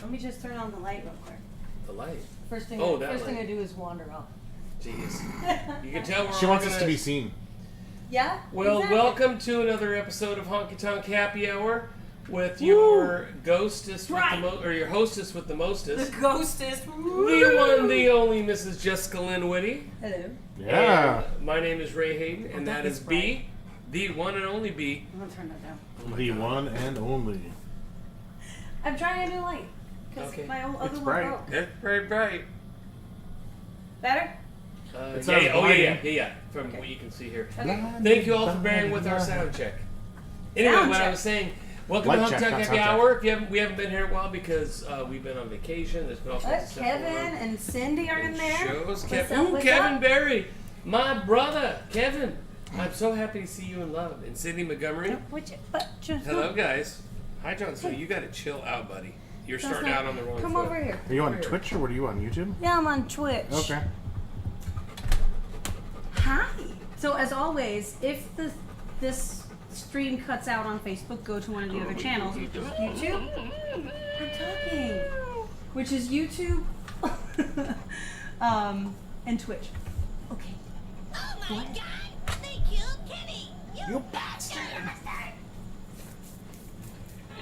Let me just turn on the light real quick. The light? First thing I do is wander off. Jeez. You can tell She wants us to be seen. Yeah? Well, exactly. welcome to another episode of Honky Tonk Happy Hour with your ghostess with the or your hostess with the mostest. The ghostess. The one, the only Mrs. Jessica Lynn Whitty. Hello. Yeah. And my name is Ray Hayden, and that is B, the one and only B. I'm going to turn that down. The one and only. I'm trying a new light. Because Okay. my old other It's one bright. broke. It's very bright. Better? It Yeah, sounds yeah. From Okay. what you can see here. Okay. Thank you all for bearing with our sound check. Anyway, Sound what I check. was saying, welcome Light to Honky check, Tonk not Happy sound check. Hour. We haven't been here in a while because we've been on vacation. There's been all kinds of stuff going Kevin on. and Cindy are in And there. Shows. What's Kevin, up, ooh, what's Kevin up? Berry, my brother, Kevin. I'm so happy to see you in love. And Cindy Montgomery. Hello, guys. Hi, John. So you got to chill out, buddy. You're Sounds starting like- out on the wrong Come foot. over here. Are you on Twitch or what are you on YouTube? Yeah, I'm on Twitch. Okay. Hi. So as always, if this stream cuts out on Facebook, go to one of the other channels, which is YouTube. I'm talking. Which is YouTube, and Twitch. Okay. Oh my god! They killed Kenny! You bastard!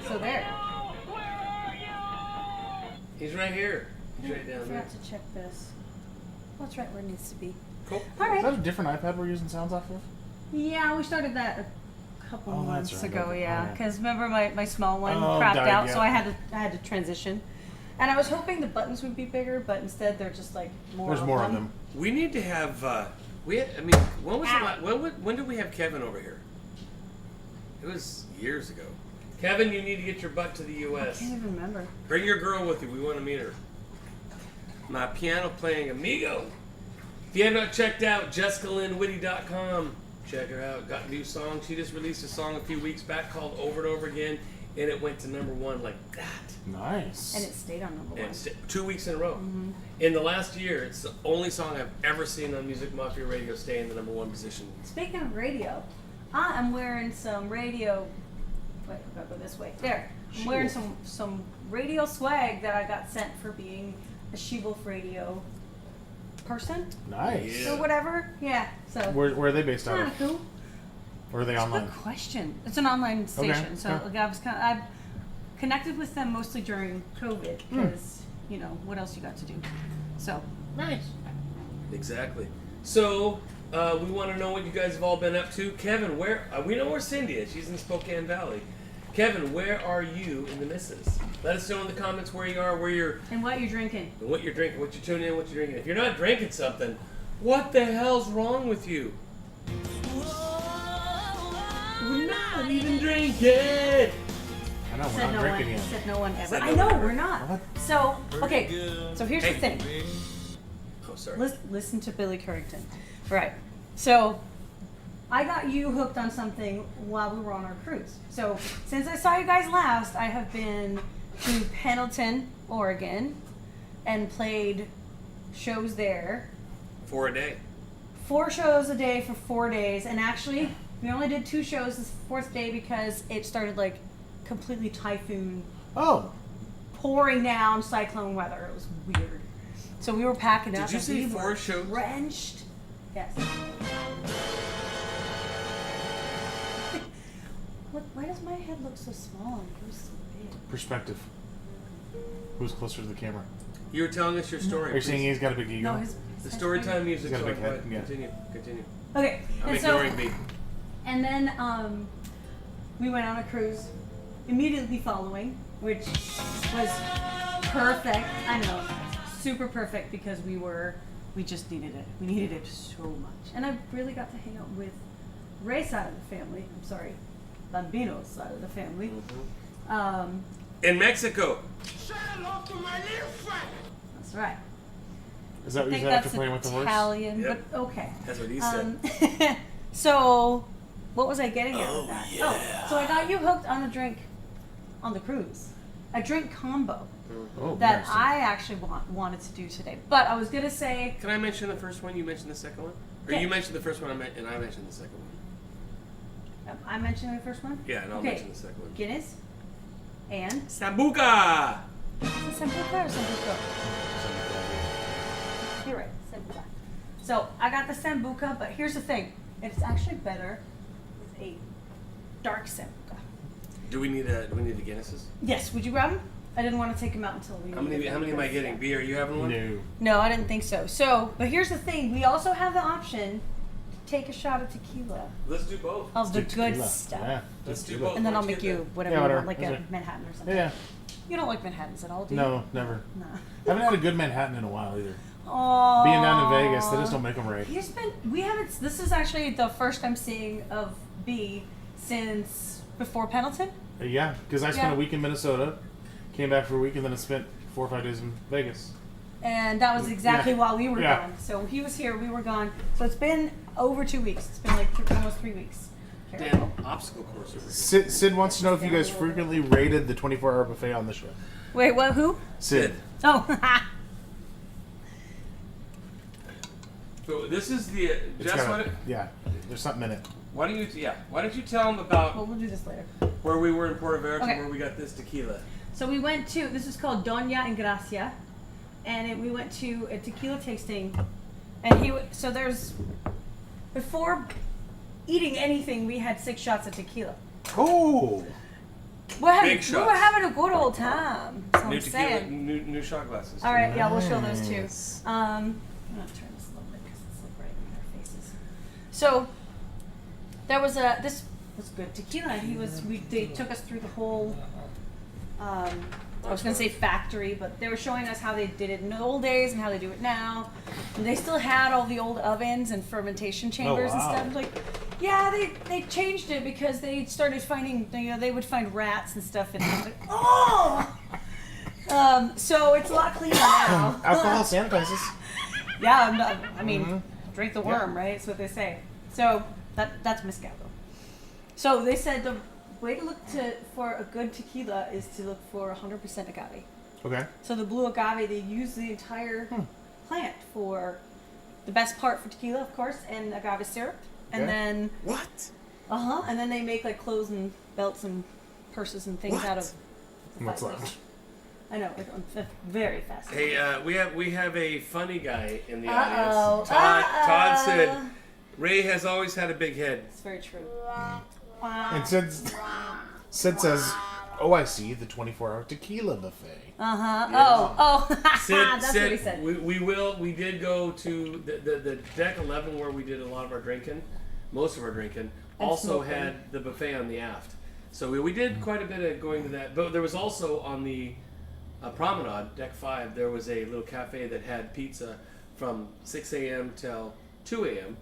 So there. He's right here. He's right I down there. forgot to check this. What's right where it needs to be? Cool. All Is that right. a different iPad we're using sounds off of? Yeah, we started that a couple Oh, that's months right. ago. Okay. Yeah, Oh, yeah. because remember my small one Oh, crapped died, out, yeah. so I had to transition. And I was hoping the buttons would be bigger, but instead they're just like more. There's more of them. We need to have. When was Ow. the last? When did we have Kevin over here? It was years ago. Kevin, you need to get your butt to the I U.S. can't even remember. Bring your girl with you. We want to meet her. My piano playing amigo. If you have not checked out JessicaLynnWhitty.com, check her out. Got a new song. She just released a song a few weeks back called Over and Over Again, and it went to #1 like that. Nice. And it stayed on number one. And 2 weeks in a row. In the last year, it's the only song I've ever seen on Music Mafia Radio stay in the #1 position. Speaking of radio, I'm wearing some radio. Wait, I gotta go this way. There. I'm wearing some radio swag that I got sent for being a She-Wolf Radio person Nice. Yeah. or whatever. Yeah. So Where are they based out kind of? of cool. Or are they That's online? a good question. It's an online station, Okay, so okay. like, I've connected with them mostly during COVID because what else you got to do. So Nice. Exactly. So, we want to know what you guys have all been up to. Kevin, where... we know where Cindy is. She's in Spokane Valley. Kevin, where are you and the missus? Let us know in the comments where you are, where you're... and what you're drinking? And what you're drinking, what you're tuning in, what you're drinking. If you're not drinking something, what the hell's wrong with you? We're not even drinking! I know, we're Said not no drinking one. yet. Said no one ever. Said no I one know ever. we're not. What? So okay. So here's the thing. Oh, sorry. Listen to Billy Currington. Right. So I got you hooked on something while we were on our cruise. So since I saw you guys last, I have been to Pendleton, Oregon, and played shows there. 4 a day. 4 shows a day for 4 days, and actually we only did 2 shows this 4th day because it started like completely typhoon, Oh, pouring down cyclone weather. It was weird. So we were packing up. Did you and say we 4 were shows? Drenched. Yes. Why does my head look so small and yours so big? perspective. Who's closer to the camera? You were telling us your story. Are you saying please. he's got a big ego? No, his The head's story bigger. time music He's got a song. big Go head, ahead. yeah. Continue. Okay. I'm and ignoring B. And then we went on a cruise immediately following, which was perfect. I know, super perfect because we just needed it. We needed it so much. And I really got to hang out with Ray's side of the family. I'm sorry, Bambino's side of the family. In Mexico. That's right. Is that I what you think said after that's playing with the horse? Italian, Yep. but okay. That's what he said. So, what was I getting at with that? yeah. Oh, so I got you hooked on a drink on the cruise. A drink combo Oh, that interesting. I actually wanted to do today. But I was going to say... Can I mention the first one? You mentioned the second one? Or Yeah. you mentioned the first one and I mentioned the second one? I mentioned the first one? Yeah, and I'll Okay. mention the second one. Guinness and... Sambuca! Is it Sambuca or Sambuca? You're right, Sambuca. So I got the Sambuca, but here's the thing. It's actually better with a dark Sambuca. Do we need the Guinnesses? Yes, would you grab them? I didn't want to take them out until we. How many am I getting? B, are you having one? No. No, I didn't think so. So, but here's the thing. We also have the option to take a shot of tequila. Let's do both. Of the Let's do good tequila. stuff. Yeah. Let's do tequila. both. And then I'll Let's make get you that. whatever Yeah, you whatever. want, like That's a right. Manhattan or something. Yeah. You don't like Manhattans at all, do you? No, never. No. I haven't had a good Manhattan in a while either. Aww. Being down in Vegas, they just don't make them right. We haven't, this is actually the first I'm seeing of B since before Pendleton. Yeah, because I spent Yeah. a week in Minnesota, came back for a week, and then I spent 4 or 5 days in Vegas. And that was exactly Yeah. while we were Yeah. gone. So he was here, we were gone. So it's been over 2 weeks. It's been like almost 3 weeks. Damn, obstacle course over here. Sid wants to know if you guys frequently rated the 24-hour buffet on the show. Wait, what? Who? Sid. Oh, So this is the It's Jess. got yeah, there's something in it. Why don't you tell them about well, we'll do this later. where we were in Puerto Vallarta, Okay. where we got this tequila? So we went to, this is called Doña Engracia, and we went to a tequila tasting, and so there's, before eating anything, we had 6 shots of tequila. Oh! We were Big shots. having a good old time. That's what New I'm tequila, saying. new shot glasses. All right, yeah, we'll show those too. Nice. I'm gonna turn this a little bit because it's like right in their faces. So there was this was good tequila. And they took us through the whole. I was gonna say factory, but they were showing us how they did it in the old days and how they do it now. And they still had all the old ovens and fermentation chambers and wow. stuff. Like, yeah, they changed it because they started finding, they would find rats and stuff, and I was like, oh. So it's a lot cleaner now. Alcohol sanitizes. Yeah, I mean, Mhm. drink the worm, right? That's what they say. So that's mezcal. So they said the way to look for a good tequila is to look for 100% agave. Okay. So the blue agave, they use the entire plant for the best part for tequila, of course, and agave syrup. And Okay. then What? and then they make like clothes and belts and purses and things out of. What's fibers. left? I know, it's very fascinating. Hey, we have a funny guy in the Uh-oh. audience. Todd said Ray has always had a big head. It's very true. And Sid says, "Oh, I see the 24-hour tequila buffet." Oh, Sid, that's what he said. We did go to the deck 11 where we did a lot of our drinking, most of our drinking. And Also smoking. had the buffet on the aft, so we did quite a bit of going to that. But there was also on the promenade, deck 5, there was a little cafe that had pizza from 6 a.m. till 2 a.m.,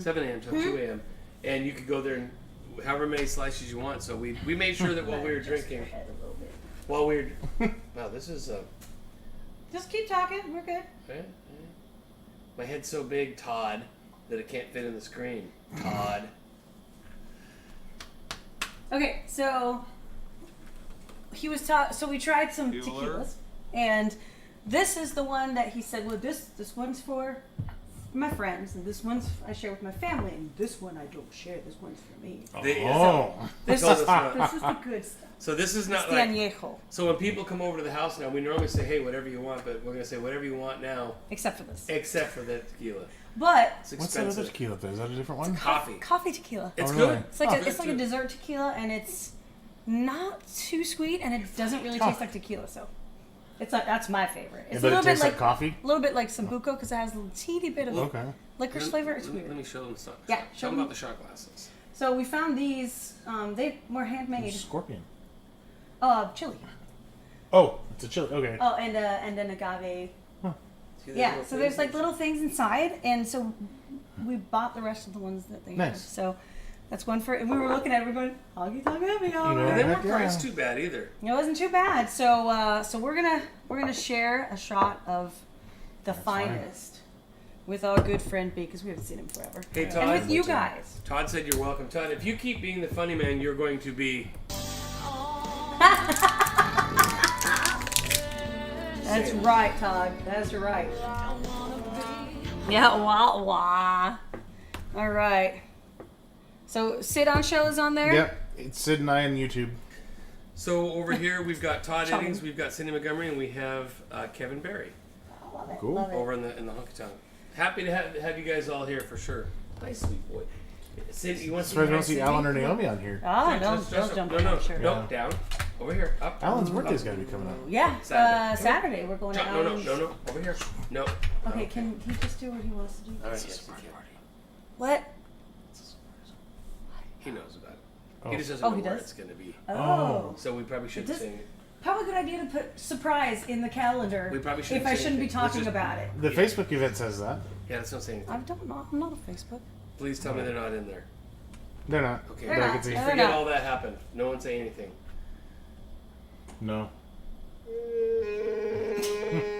7 a.m. till 2 a.m., and you could go there and however many slices you want. So we made sure that while we were drinking, while we were, wow, this is Just keep talking. We're good. my head's so big, Todd, that it can't fit in the screen. Todd. Okay, so he was so we tried some tequilas, and this is the one that he said, well, this one's for my friends, and this one's I share with my family, and this one I don't share. This one's for me. This So is it's not- this is the good stuff. So this is It's not the like. añejo, So when people come over to the house now, we normally say, "Hey, whatever you want," but we're gonna say whatever you want now, except for this. except for the tequila. But It's What's that other expensive. tequila? Is that a different one? Coffee. tequila. It's Oh, good. really? It's like Good it's like a too. dessert tequila, and it's not too sweet, and it doesn't really taste like tequila. So it's like that's my favorite. It's But a it little bit tastes like like coffee? a little bit like sambuco because it has a teeny bit of Okay. licorice flavor. It's Let weird. me show them the stuff. Yeah, Show show them them. about the shot glasses. So we found these. They were handmade. Scorpion. Chili. Oh, it's a chili. Okay. Oh, and an agave. See those Yeah. little So there's things? like little things inside, and so we bought the rest of the ones that they had. Nice. So that's one for. And we were looking at it. We're going, honky tonk happy hour. And they Heck weren't yeah. priced too bad either. It wasn't too bad. So we're gonna share a shot of the fine. finest with our good friend B because we haven't seen him forever. Hey, And Todd. with you guys. Todd said you're welcome. Todd, if you keep being the funny man, you're going to be. That's right, Todd. That's right. Yeah, wah wah. All right. So Sid on show is on there. Yep. It's Sid and I on YouTube. So over here we've got Todd Chum. Eddings, we've got Cindy Montgomery, and we have Kevin Barry Love it. Cool. Love it. over in the honky tonk. Happy to have you guys all here for sure. Nice sweet boy. Cindy, you want to Surprised we don't see Alan or Naomi on here. Oh, don't jump on my shirt. No, down. Over here. Up. Alan's birthday's up. got to be coming up. Yeah, Saturday. Saturday we're going to No, Alan's. no. Over here. No. Okay, can he just do what he wants to do? All right, yes, we can. What? He knows about it. Oh. He just doesn't Oh, know he where does? it's going to be. Oh. So we probably shouldn't does- say it. Probably a good idea to put surprise in the calendar. We probably shouldn't if I say shouldn't be anything. Let's talking just- about it. The Facebook event says that. Yeah, let's not say anything. I don't know. I'm not on Facebook. Please tell me they're not in there. They're not. Okay. They're But I not. can see. They're Forget not. all that happened. No one say anything. No.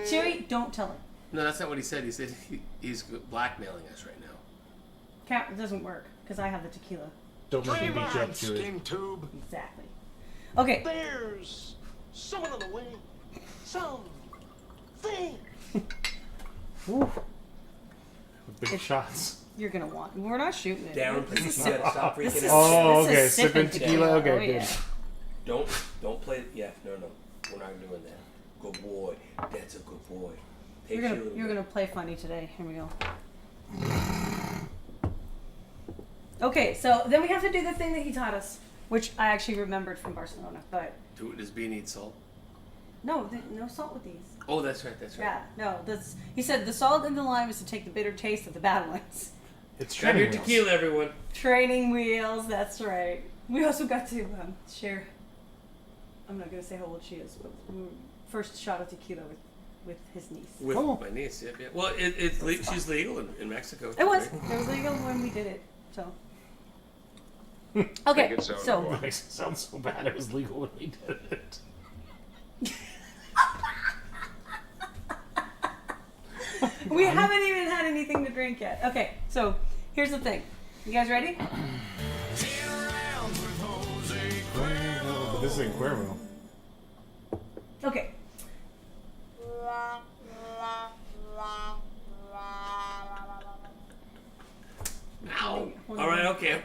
Chewy, don't tell him. No, that's not what he said. He said he's blackmailing us right now. It doesn't work because I have the tequila. Don't make me Dream beat you on, up to it. skin tube. Exactly. Okay. There's someone on the way. Something. With big shots. You're gonna want. We're not shooting it. Darren, This please, is you gotta stop this freaking is- out. Oh, this okay. is Sipping tequila. Okay, Oh, good. yeah. Don't play. Yeah, no. We're not doing that. Good boy. That's a good boy. Take You're gonna play funny today. Here we go. Okay, so then we have to do the thing that he taught us, which I actually remembered from Barcelona, but Do it. Does B need salt? no salt with these. Oh, that's right. That's right. Yeah, no. He said the salt and the lime is to take the bitter taste of the bad ones. It's Grab your training wheels. tequila, everyone. Training wheels. That's right. We also got to share. I'm not gonna say how old she is, but first shot of tequila with his niece. With Oh. my niece. Yep. Well, she's legal in Mexico. It was. right? It was legal when we did it. So. Make Okay. it sound So. That makes it sound so bad. It was legal when we did it. We haven't even had anything to drink yet. Okay, so here's the thing. You guys ready? But this is in Cuervo. Okay. Ow. Hold All on. right. Okay.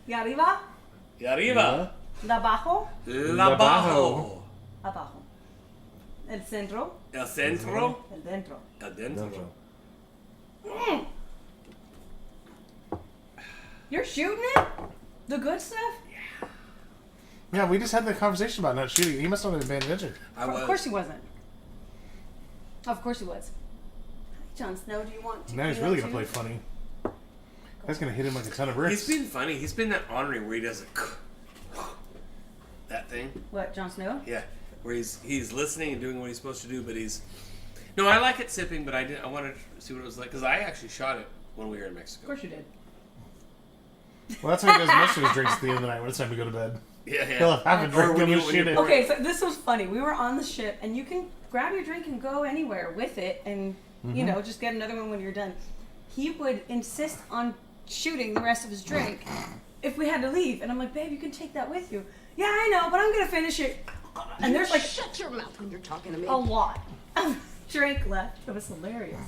Y arriba, Y arriba. la abajo, La bajo. abajo. El centro, El centro. el dentro. El dentro. Mm. You're shooting it? The good stuff? Yeah, we just had the conversation about not shooting. He must not have been paying attention. I was. Of course he wasn't. Of course he was. Jon Snow, do you want to? Now he's really gonna play funny. That's gonna hit him like a ton of bricks. He's been funny. He's been that ornery where he does it. That thing. What, Jon Snow? Yeah. Where he's listening and doing what he's supposed to do, but he's. No, I like it sipping, but I wanted to see what it was like because I actually shot it when we were in Of Mexico. course you did. Well, that's how he does most of his drinks at the end of the night when it's time to go to bed. Yeah, yeah. He'll have a drink Or when and you- he'll when shoot you- it. Okay, so this was funny. We were on the ship, and you can grab your drink and go anywhere with it, and you know, just get another one when you're done. He would insist on shooting the rest of his drink if we had to leave, and I'm like, babe, you can take that with you. Yeah, I know, but I'm gonna finish it. And there's like Shut your mouth when you're talking to me. a lot of drink left. It was hilarious.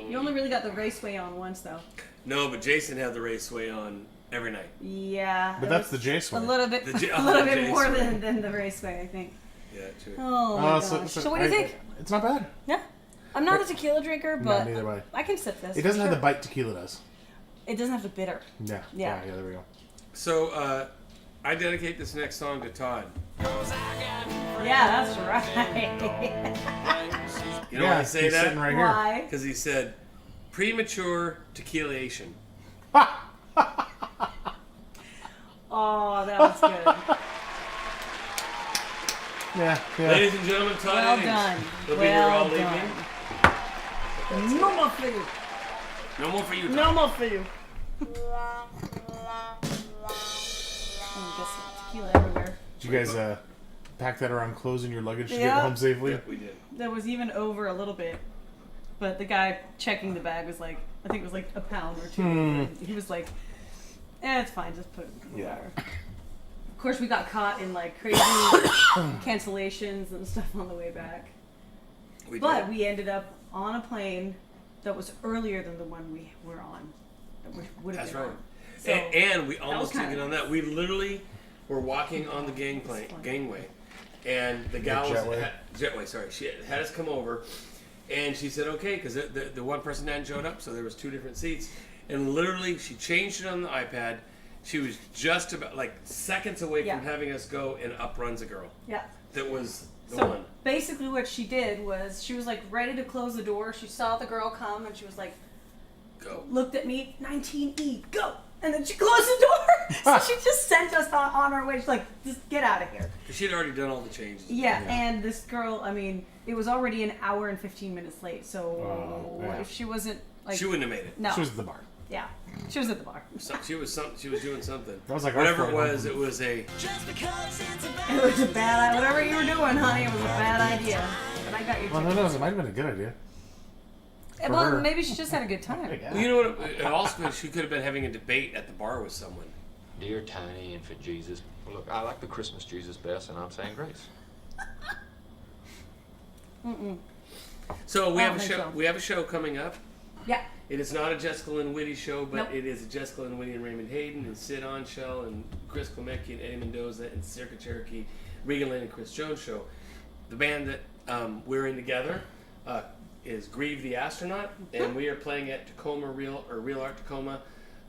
You only really got the raceway on once, though. No, but Jason had the raceway on every night. Yeah. But it that's was the Jace a one. little bit, The a little the bit Jace more one. than the raceway, I think. Yeah, true. Oh my gosh. So what do you think? It's not bad. Yeah. I'm not a tequila drinker, but neither am I. can sip this. It doesn't for have the sure. bite tequila does. It doesn't have the bitter. Yeah. Yeah. Yeah, there we go. So I dedicate this next song to Todd. Yeah, that's right. You know yeah, why I say he's that? sitting right here. Why? Because he said premature tequilation. Oh, that was good. Yeah, yeah. Ladies and gentlemen, Todd Well Eddings. done. He'll be here all Well evening. done. No more for you. No more for you, Todd. No more for you. Oh, just tequila everywhere. Did you guys pack that around clothes in your luggage to Yeah. get home safely? Yep, we did. That was even over a little bit. But the guy checking the bag was like, I think it was like a pound or two. And he was like, it's fine, just put it in the Yeah. water. Of course, we got caught in like crazy cancellations and stuff on the way back. We But did. we ended up on a plane that was earlier than the one we were on. That we would have That's been right. on. So, And we was almost didn't kinda get on that. We literally We're walking on the gangway, and the gal was jetway. Sorry, she had us come over, and she said okay because the one person hadn't showed up, so there was 2 different seats, and literally she changed it on the iPad. She was just about like seconds away from having us go, and up runs a girl. Yeah. That was the So one. basically, what she did was she was like ready to close the door. She saw the girl come, and she was like, Go. looked at me, 19E, go. And then she closed the door. So she just sent us on our way. She's like, just get out of here. She'd already done all the changes. Yeah, and this girl, I mean, it was already an hour and 15 minutes late. So if she wasn't like, she wouldn't have made it. No. She was at the bar. Yeah, she was at the bar. So she was doing something. That was like whatever it was. It was a. It was a bad, whatever you were doing, honey, it was a bad idea. But I got your Well, ticket. who knows? It might have been a good idea. For Well, her. maybe she just had a good time. Yeah. Well, you know what? And also, she could have been having a debate at the bar with someone. Dear tiny infant Jesus. Well, look, I like the Christmas Jesus best, and I'm saying grace. So we I have don't a think show. so. We have a show coming up. Yeah. It is not a Jessica Lynn Whitty show, but Nope. it is a Jessica Lynn Whitty and Raymond Hayden and Sid Onshell and Chris Klemecki and Eddie Mendoza and Circa Cherokee, Regan Lane and Chris Jones show. The band that we're in together is Grieve the Astronaut, and we are playing at Tacoma Real Art Tacoma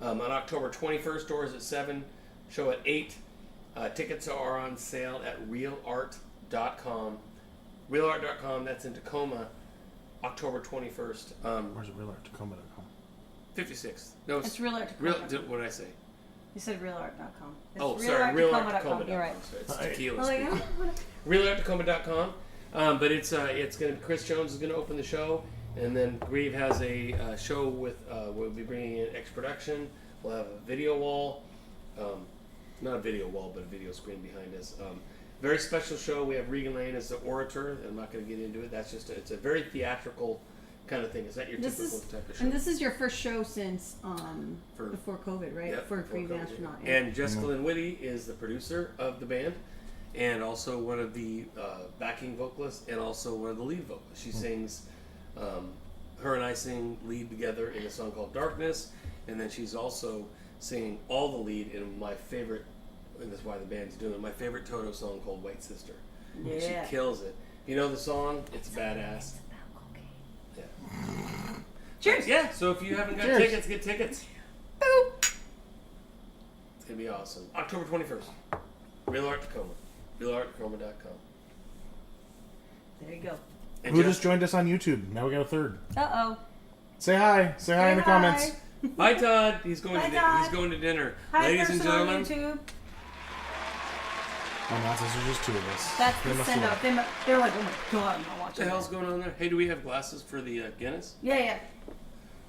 on October 21st. Doors at 7, show at 8. Tickets are on sale at realart.com. Realart.com. That's in Tacoma. October 21st. Where's realart.tacoma.com? 56th. No, It's real art. Real. What did I say? You said realart.com. It's Oh, sorry. realarttacoma.com. You're right. So it's tequila. Oh, speak. yeah. Realarttacoma.com. But it's gonna. Chris Jones is gonna open the show, and then Grieve has a show with. We'll be bringing in X Production. We'll have a video wall, not a video wall, but a video screen behind us. Very special show. We have Regan Lane as the orator. I'm not going to get into it. That's just it's a very theatrical kind of thing. It's not your typical type of show. And this is your first show since before COVID, right? Yep, For before Grieve the COVID, Astronaut. yeah. And Jessica Lynn Whitty is the producer of the band, and also one of the backing vocalists, and also one of the lead vocalists. She sings. Her and I sing lead together in a song called Darkness, and then she's also singing all the lead in my favorite. And that's why the band's doing it. My favorite Toto song called White Sister. Yeah. And she kills it. You know the song? It's badass. Yeah. Cheers. Yeah, so if you haven't got Cheers. tickets, get tickets. Boop. It's going to be awesome. October 21st. Real Art Tacoma. RealArtTacoma.com. There you go. And Who just joined us on YouTube? Now we got a third. Uh-oh. Say hi. Say hi in the comments. Bye, Todd. He's going Bye, to Todd. he's going to dinner. Hi, Ladies and person on gentlemen. YouTube. Oh, no, there's just 2 of us. That's They the must send have- out. They're like, oh my god, I'm not What watching the hell's that. going on there? Hey, do we have glasses for the Guinness? Yeah.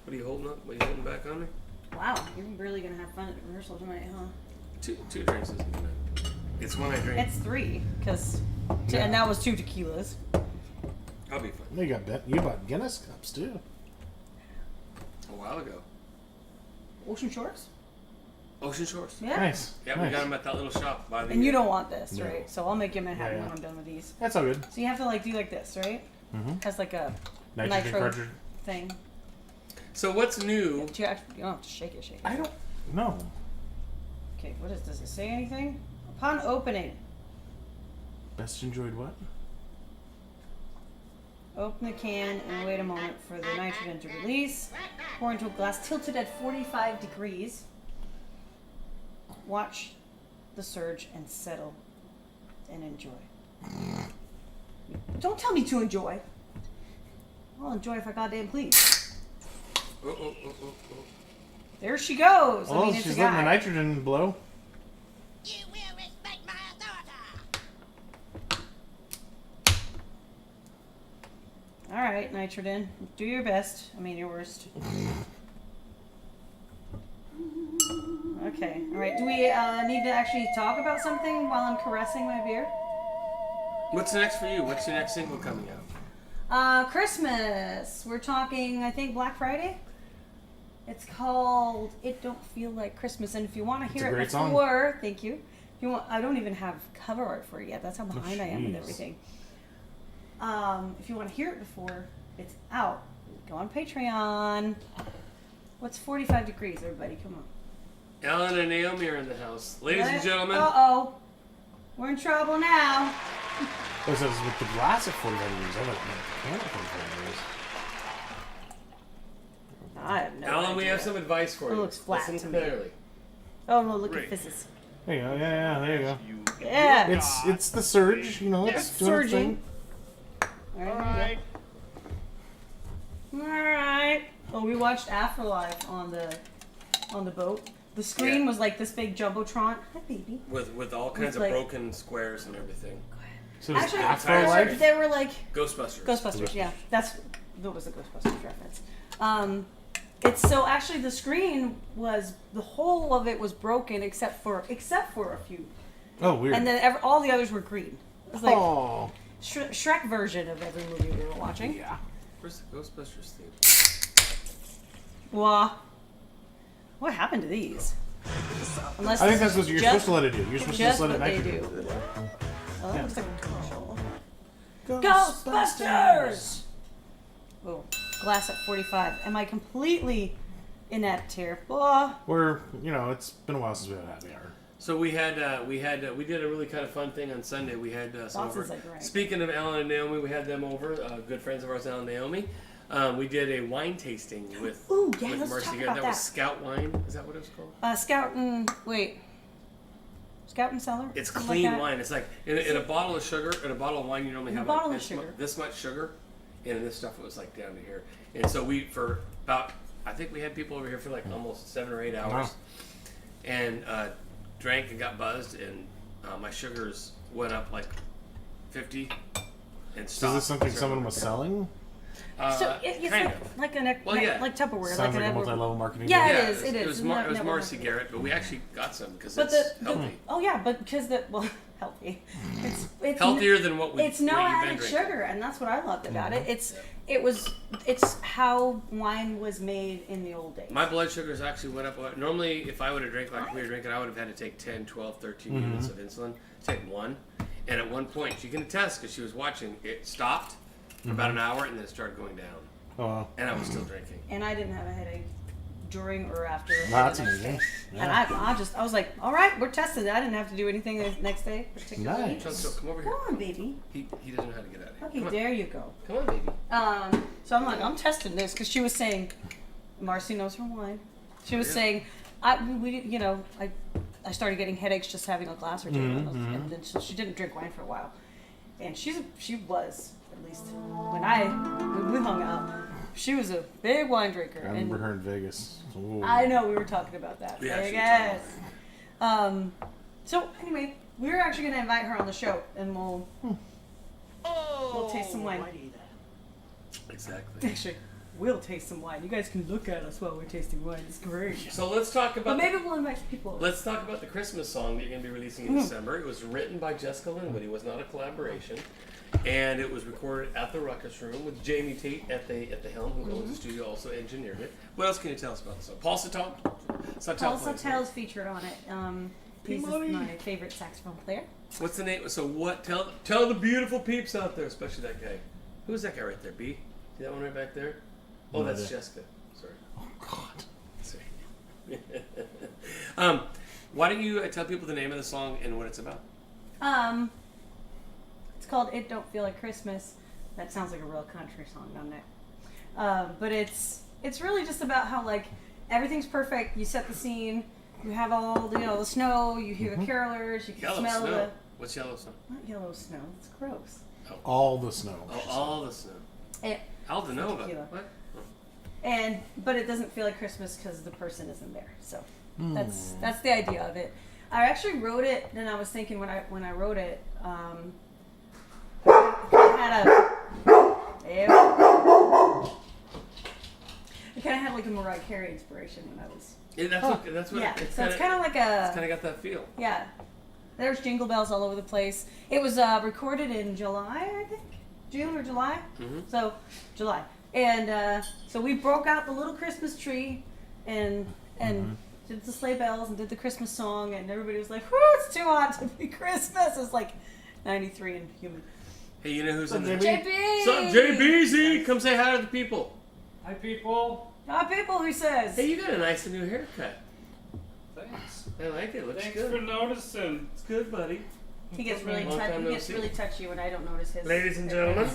What are you holding up? What are you holding back on me? Wow, you're really gonna have fun at rehearsal tonight, huh? Two drinks isn't enough. It's when I drink. It's 3, and that was 2 tequilas. I'll be fine. You bought Guinness cups too. A while ago. Ocean Shores? Ocean Shores. Yeah. Nice. Yeah, nice. we got them at that little shop by the. And you don't want this, No. right? So I'll make you a Manhattan Yeah, yeah. when I'm done with these. That's all good. So you have to like do like this, right? Mm-hmm. Has like a Nitrogen nitro cartridge. thing. So what's new? Do you actually? You don't have to shake it. Shake it. I don't know. Okay. What is? Does it say anything? Upon opening, Best enjoyed what? open the can and wait a moment for the nitrogen to release. Pour into a glass tilted at 45 degrees. Watch the surge and settle and enjoy. Don't tell me to enjoy. I'll enjoy if I goddamn please. Oh. There she goes. Oh, I mean, it's she's a letting the guy. nitrogen blow. You will respect my authority. All right, nitrogen. Do your best. I mean, your worst. Okay. All right. Do we need to actually talk about something while I'm caressing my beer? What's next for you? What's your next single coming out? Christmas. We're talking, I think, Black Friday. It's called "It Don't Feel Like Christmas," and if you want to hear a it great song. before, thank you. If you want, I don't even have cover art for it yet. That's how behind I am with jeez. everything. If you want to hear it before it's out, go on Patreon. What's 45 degrees, everybody? Come on. Alan and Naomi are in the house. Ladies and gentlemen, Uh-oh. We're in trouble now. Because with the glass at 45 degrees, I like the can at 45 degrees. I have no Alan, idea. we have some advice for It you. looks flat Listen to me. clearly. Oh no, look Great. at fizzes. There you go. Yeah, there you go. Yeah. It's the surge, you know. It's doing its thing. Alright. Alright. Oh, we watched Afterlife on the boat. The screen Yeah. was like this big jumbotron. Hi, baby. With all kinds of like- broken squares and everything. So it's Actually, Afterlife. they were like Ghostbusters. Ghostbusters. Yeah, that was a Ghostbusters reference. It's so actually the screen was the whole of it was broken except for a few, Oh, weird. and then all the others were green. It was like Oh. Shrek version of every movie we were watching. Yeah. Where's the Ghostbusters theme? Wow. What happened to these? Unless I think this that's what is you're just- supposed to let it do. You're supposed to just just let it what they nitrogen. do. Oh, that looks like a commercial. Ghostbusters! Ghostbusters! Oh, glass at 45. Am I completely inept here? Oh, It's been a while since we had a happy hour. So we did a really kind of fun thing on Sunday. We had some Lots over. of like, right. Speaking of Alan and Naomi, we had them over. Good friends of ours, Alan and Naomi. We did a wine tasting with Ooh, yeah, with let's Marcy talk Garrett. about That that. was Scout wine. Is that what it was called? Scout and Cellar? It's Something clean like that? wine. It's like in a bottle of sugar. In a bottle of wine, you normally In a have bottle like of sugar. this much sugar, and in this stuff it was like down to here. And so for about, I think we had people over here for like almost 7 or 8 hours, Wow. and drank and got buzzed, and my sugars went up like 50, and So stopped. is this something So- someone was selling? So it's kind of. like Well, yeah. like Tupperware. Sounds like an a Edward- multi-level marketing. Yeah, deal. it is. It It is. was, It's not- it was never Marcy mind. Garrett, but we actually got some because But it's the healthy. oh yeah, but because healthy. It's Healthier than what we. It's no what you've been added drinking. sugar, and that's what I loved about Mm-hmm. it. It's how wine was made in the old days. My blood sugars actually went up. Normally, if I would have drank like we were drinking, I would have had to take 10, 12, 13 Mm-hmm. units of insulin. Take one. And at one point, she can attest because she was watching, it stopped for about an hour and then it started going down. Oh, wow. And I was still drinking. And I didn't have a headache during or after. Wow, that's the next amazing. day. And I was like, all right, we're testing it. I didn't have to do anything the next day, particularly. Nice. So come over Come here. on, baby. He doesn't know how to get out of here. Okay, Come on. there you go. Come on, baby. So I'm like, I'm testing this because she was saying, Marcy knows her wine. She was Yeah. saying, I started getting headaches just having a glass or two, and then she didn't drink wine for a while, and she was at least when we hung out, she was a big wine drinker. I remember her in Vegas. Ooh. I know we were talking about that. Yeah, she was Vegas. So anyway, we're actually going to invite her on the show, and we'll taste some wine. Exactly. Actually, we'll taste some wine. You guys can look at us while we're tasting wine. It's great. So let's talk But about. maybe we'll invite people. Let's talk about the Christmas song that you're going to be releasing in December. It was written by Jessica Linwood. It was not a collaboration. And it was recorded at the Ruckus Room with Jamie Tate at the helm, who owns the studio, also engineered it. What else can you tell us about the song? Paul Satel? Paul Satel's featured on it. He's my favorite saxophone player. What's the name? So what? Tell the beautiful peeps out there, especially that guy. Who's that guy right there? B? See that one right back there? Oh, No that's idea. Jessica. Sorry. Oh, God. Sorry. Why don't you tell people the name of the song and what it's about? It's called "It Don't Feel Like Christmas." That sounds like a real country song, doesn't it? But it's really just about how like everything's perfect. You set the scene. You have all the snow. You hear the carolers. You can Yellow smell snow. What's yellow snow? not yellow snow. It's gross. All the snow. Oh, all the snow. It, Aldenova. Tequila. What? but it doesn't feel like Christmas because the person isn't there. So that's the idea of it. I actually wrote it, and I was thinking when I wrote it, it kind of had like a Mariah Carey inspiration when I was. Yeah, that's what. Yeah, It's so it's kind of like a. It's kind of got that feel. Yeah. There's jingle bells all over the place. It was recorded in July, I think. June or July. Mhm. So, July. And so we broke out the little Christmas tree and did the sleigh bells and did the Christmas song. And everybody was like, whoo, it's too hot to be Christmas. It's like 93 and humid. Hey, you know who's in the JB! What's up, JBZ? Come say hi to the people. Hi, people. Hi, people, he says. Hey, you got a nice new haircut. Thanks. I like it. Looks Thanks good. for noticing. It's good, buddy. He gets really Long time no he gets see. really touchy when I don't notice his. Ladies and gentlemen,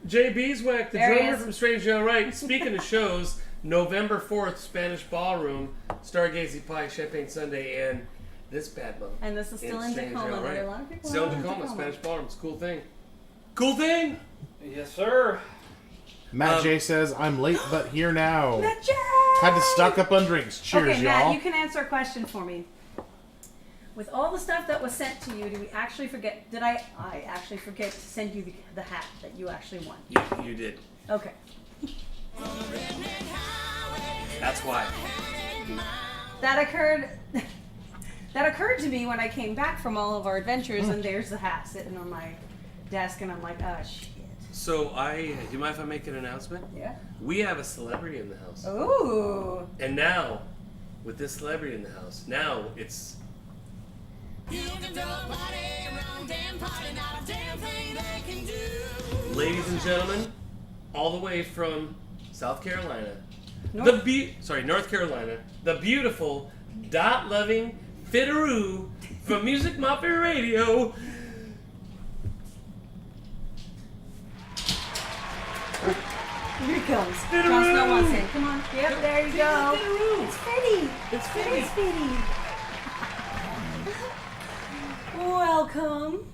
Jay Beeswax, the There he drummer is. from Strange Joe Wright. Speaking of shows, November 4th, Spanish Ballroom, Stargazy Pie, Champagne Sunday, and this bad month. And this is still in Strange Tacoma. Joe There are Wright. a lot of people Still in in Tacoma, Spanish Ballroom. It's a cool thing. Cool thing? Yes, sir. Matt J says, I'm late but here now. Matt J! Had to stock up on drinks. Cheers, Okay, y'all. Matt, you can answer a question for me. With all the stuff that was sent to you, did I actually forget to send you the hat that you actually won? You did. Okay. That's why. That occurred to me when I came back from all of our adventures, and there's the hat sitting on my desk, and I'm like, oh shit. So do you mind if I make an announcement? Yeah. We have a celebrity in the house. Ooh. And now, with this celebrity in the house, now it's ladies and gentlemen, all the way from South Carolina, North Carolina, the beautiful, dot-loving Fitteroo from Music Mafia Radio. Here he comes. Jon Snow wants in. Come on. Yep, there you go. It's Fitty. It's Fitty. It's Fitty. Welcome.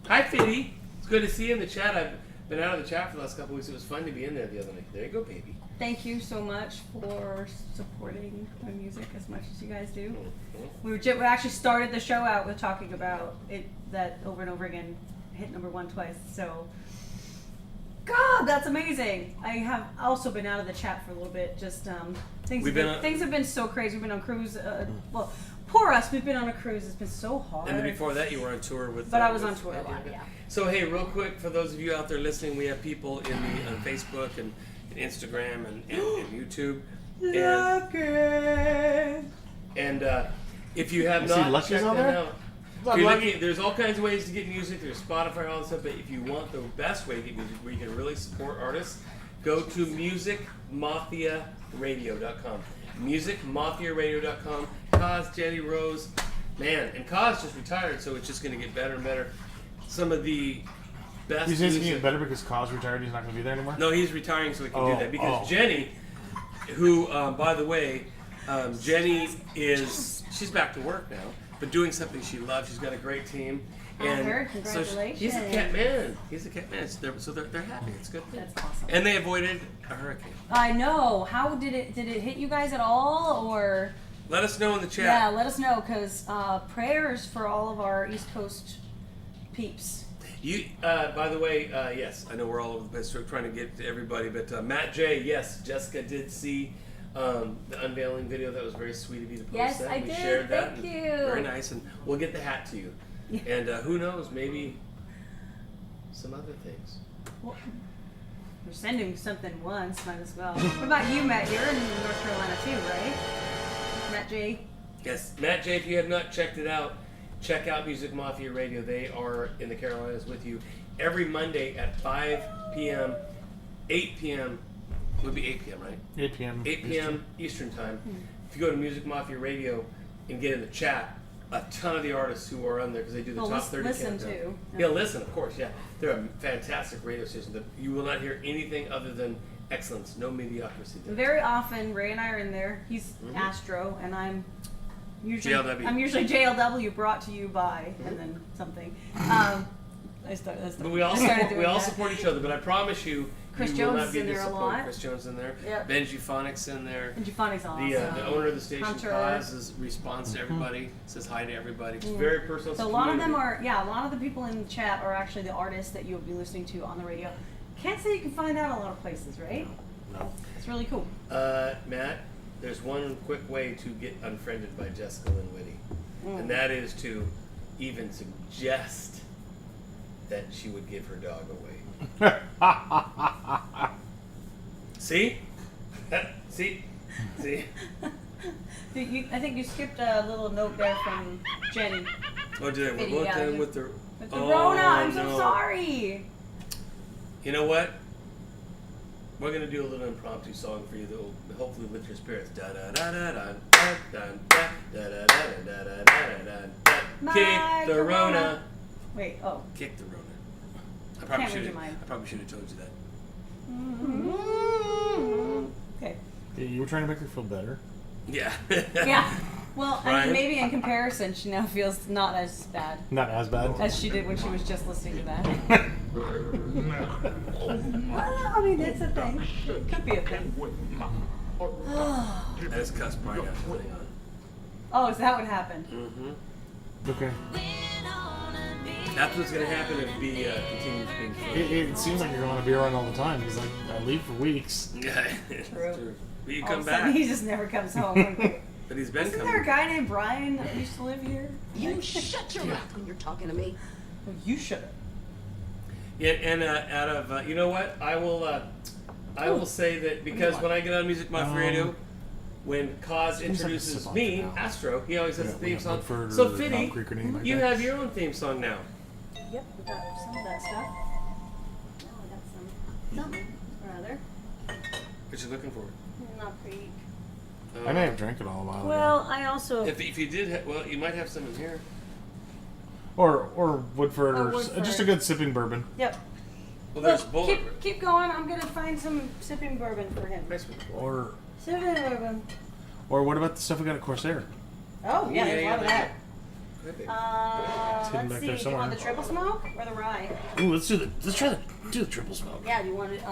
Hi, Fitty. It's good to see you in the chat. I've been out of the chat for the last couple weeks. It was fun to be in there the other night. There you go, baby. Thank you so much for supporting my music as much as you guys do. We actually started the show out with talking about it that over and over again, hit #1 twice. So, God, that's amazing. I have also been out of the chat for a little bit. Just things have been so crazy. We've been on cruise. Well, poor us. We've been on a cruise. It's been so hard. And then before that, you were on tour with. But I was on tour a lot. Yeah. So hey, real quick for those of you out there listening, we have people in the on Facebook and Instagram and YouTube. And if you have not checked them out, if you're looking, there's all kinds of ways to get music. There's Spotify, all that stuff. But if you want the best way to get music, where you can really support artists, go to musicmafiaradio.com. Musicmafiaradio.com. Kaz, Jenny, Rose, man, and Kaz just retired, so it's just going to get better and better. Some of the best. He's going to get better because Kaz retired. He's not going to be there anymore. No, he's retiring, so he can do that. Because Jenny, who, by the way, Jenny she's back to work now, but doing something she loves. She's got a great team. And I heard. Congratulations. So he's a cat man. He's a cat man. So they're happy. It's good. That's awesome. And they avoided a hurricane. I know. How did it hit you guys at all, or? Let us know in the chat. Yeah, let us know, because prayers for all of our East Coast peeps. You, by the way, yes, I know we're all over the place trying to get to everybody, but Matt J, yes, Jessica did see the unveiling video. That was very sweet of you to post Yes, that. I We did. shared that. Thank and you. Very nice, and we'll get the hat to you. Yeah. And who knows, maybe some other things. Well, we're sending something once, might as well. What about you, Matt? You're in North Carolina too, right? Matt J. Yes, Matt J, if you have not checked it out, check out Music Mafia Radio. They are in the Carolinas with you every Monday at 5 p.m., 8 p.m., would be 8 p.m., right? 8 p.m. 8 p.m. Eastern Time. If you go to Music Mafia Radio and get in the chat, a ton of the artists who are on there, because they do the top 30 listen countdown. too. Yeah, listen, of course, yeah. They're a fantastic radio station that you will not hear anything other than excellence, no mediocrity. Very often, Ray and I are in there. He's Astro, and I'm usually JLW. I'm usually JLW, brought to you by, and then something. But we all support each other. But I promise you, Chris you will Jones not is be in there a disappointed. lot. Chris Jones in there. Yep. Benji Phonic's in there. And Euphonics awesome. The owner of the station, Hunter. Kaz, responds to everybody, says hi to everybody. It's very personal. So a lot of them are, a lot of the people in the chat are actually the artists that you'll be listening to on the radio. Can't say you can find that a lot of places, right? No. It's really cool. Matt, there's one quick way to get unfriended by Jessica Lynn Whitty, and that is to even suggest that she would give her dog away. See? See? I think you skipped a little note there from Jenny. Oh, did I? We're Video, both yeah. done with the. With the Rona, I'm so no. sorry. You know what? We're gonna do a little impromptu song for you that will hopefully lift your spirits. Da da da da da da da da da da da da da da da. Kick the Rona. Wait. Oh. Kick the Rona. I Can't probably read should your have. mind. I probably should have told you that. Okay. Yeah, you were trying to make her feel better. Yeah. Yeah. Well, I Ryan? mean, maybe in comparison, she now feels not as bad Not as bad. as she did when she was just listening to that. Well, I mean, it's a thing. It could be a thing. I just cussed Brian out for putting on. Oh, is that what happened? Mm-hmm. Okay. That's what's gonna happen if B continues being funny. It seems like you're going to be around all the time because I leave for weeks. Yeah, it's True. But you All come of a sudden, back. he just never comes home. But he's been Isn't coming. there a guy named Brian that used to live here? You shut your mouth when you're talking to me. Well, you should have. Yeah, and out of you know what, I will say that because when I get on Music Muff Radio, when Kaz seems like introduces it's on me, now. Astro, he always has We a got theme song. Woodford So or Knob Fitty, Creek or anything like you that. have your own theme song now. Yep, we got some of that stuff. Now we got something or other. What you looking for? Not Creek. I may have drank it all a while Well, ago. I also. If you did, well, you might have some in here. Or Woodford Or or Woodford. just a good sipping bourbon. Yep. Well, there's Look, bullet. keep going. I'm gonna find some sipping bourbon for him. Nice one. Sipping bourbon. Or what about the stuff we got at Corsair? Oh yeah, there's a lot of that. Could be. hidden Let's back see. there Do you somewhere. want the triple smoke or the rye? Ooh, let's try the triple smoke. Yeah. Do you want it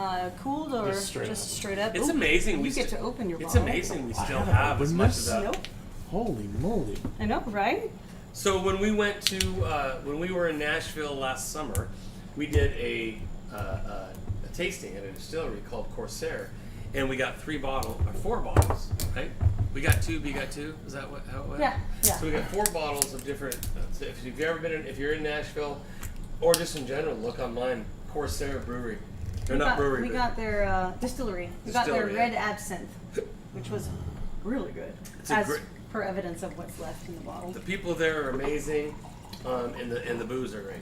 cooled or Just straight up. up? It's Ooh, amazing. You get to open your It's bottle. amazing we I still haven't have as opened much this. of that. Nope. Holy moly. I know, right? So when we went to when we were in Nashville last summer, we did a tasting at a distillery called Corsair, and we got 4 bottles, right? We got 2, B got 2. Is that how it went? Yeah, yeah. So we got 4 bottles of different. So if you've ever been, if you're in Nashville, or just in general, look online. Corsair Brewery. They're not brewery. We but got their distillery. We got their Distillery, red yeah. absinthe, which was really good. It's a As great- per evidence of what's left in the bottle. The people there are amazing, and the booze are great.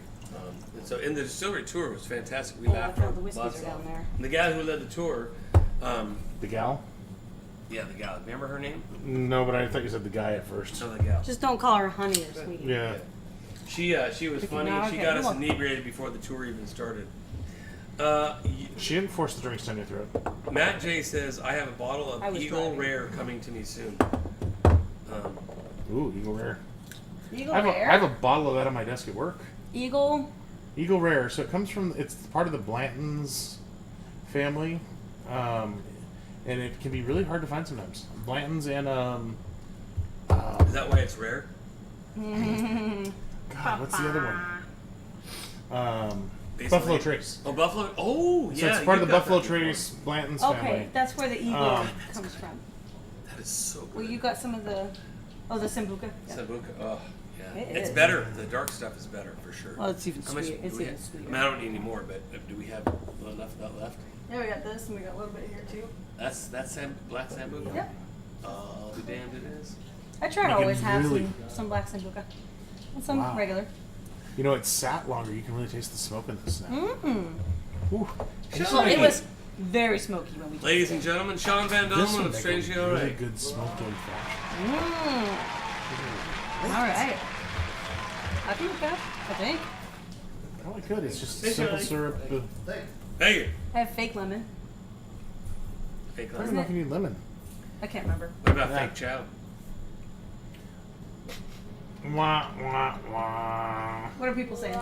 And so in the distillery tour was fantastic. We Oh, laughed I our found the whiskeys butts are down off. there. And the guy who led the tour, The gal? yeah, the gal. Remember her name? No, but I thought you said the guy at first. No, the gal. Just don't call her honey or sweetie. Yeah. She was Okay, funny. now, She okay, got you're us welcome. inebriated before the tour even started. She didn't force the drinks down your throat. Matt J says, I have a bottle I of was Eagle driving. Rare coming to me soon. Ooh, Eagle Rare. Eagle I Rare. have a bottle of that on my desk at work. Eagle. Eagle Rare. So it comes from, it's part of the Blanton's family. And it can be really hard to find sometimes. Blanton's and, Is that why it's rare? God, what's the other one? Basically- Buffalo Trace. Oh, Buffalo. Oh, So yeah. it's part you of the got Buffalo that before. Trace Blanton's Okay, family. that's where the eagle comes from. That is so good. Well, you got some of the. Oh, the sambuca. Yeah. Sambuca. Oh, yeah. It It's is. better. The dark stuff is better for sure. Well, it's even How much sweeter. do It's we even have? sweeter. I mean, I don't need any more, but do we have enough of that left? Yeah, we got this, and we got a little bit here too. That's black sambuca. Yep. Oh, be damned it is. I try to You can always have really- some black sambuca and some Wow. regular. You know, it sat longer. You can really taste the smoke in this now. Mm. Ooh. This Well, will it make was very smoky when we did Ladies it. and gentlemen, Sean Van This Dolman would of make Strangely a really Alright. good smoked old fashioned. All right. I think okay. I think. Probably could. It's just Hey, simple Johnny. syrup. Thank you. I have fake lemon. Fake I don't lemon. know if you need lemon. I can't remember. What about Yeah. fake chow? Wah, wah, wah. What are people saying?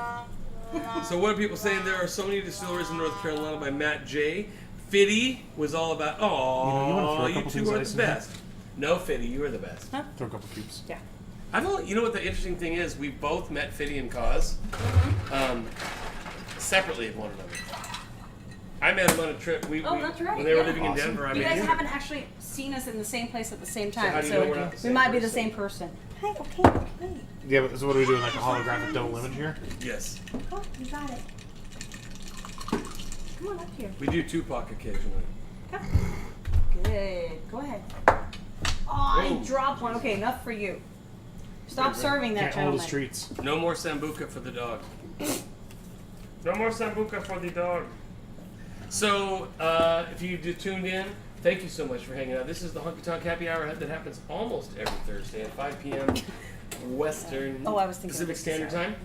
So what are people saying? There are so many distilleries in North Carolina by Matt J. Fitty was all about, You wanna throw oh, a you couple two things of are ice the in here? best. No, Fitty, you are the best. Throw a couple cubes. Yeah. I've only, you know what the interesting thing is? We both met Fitty and Cause separately of one another. I met him on a trip. Oh, that's right, When they were yeah. living in Awesome. Denver, I You met guys him. haven't actually seen us in the same place at the same how time, do you so, know we're not the we same might be the person? same person. Hey, okay, okay. Yeah, but so what are we doing? Like a holographic double image here? Yes. Oh, you got it. Come on up here. We do Tupac occasionally. Come. Good. Go ahead. Oh, I Whoa. dropped one. Okay, enough for you. Stop Right. serving that, Can't hold gentleman. his treats. No more Sambuca for the dog. No more Sambuca for the dog. So, if you just tuned in, thank you so much for hanging out. This is the Honky Tonk Happy Hour that happens almost every Thursday at 5 p.m. Western Oh, I was thinking Pacific of Standard sorry. Time.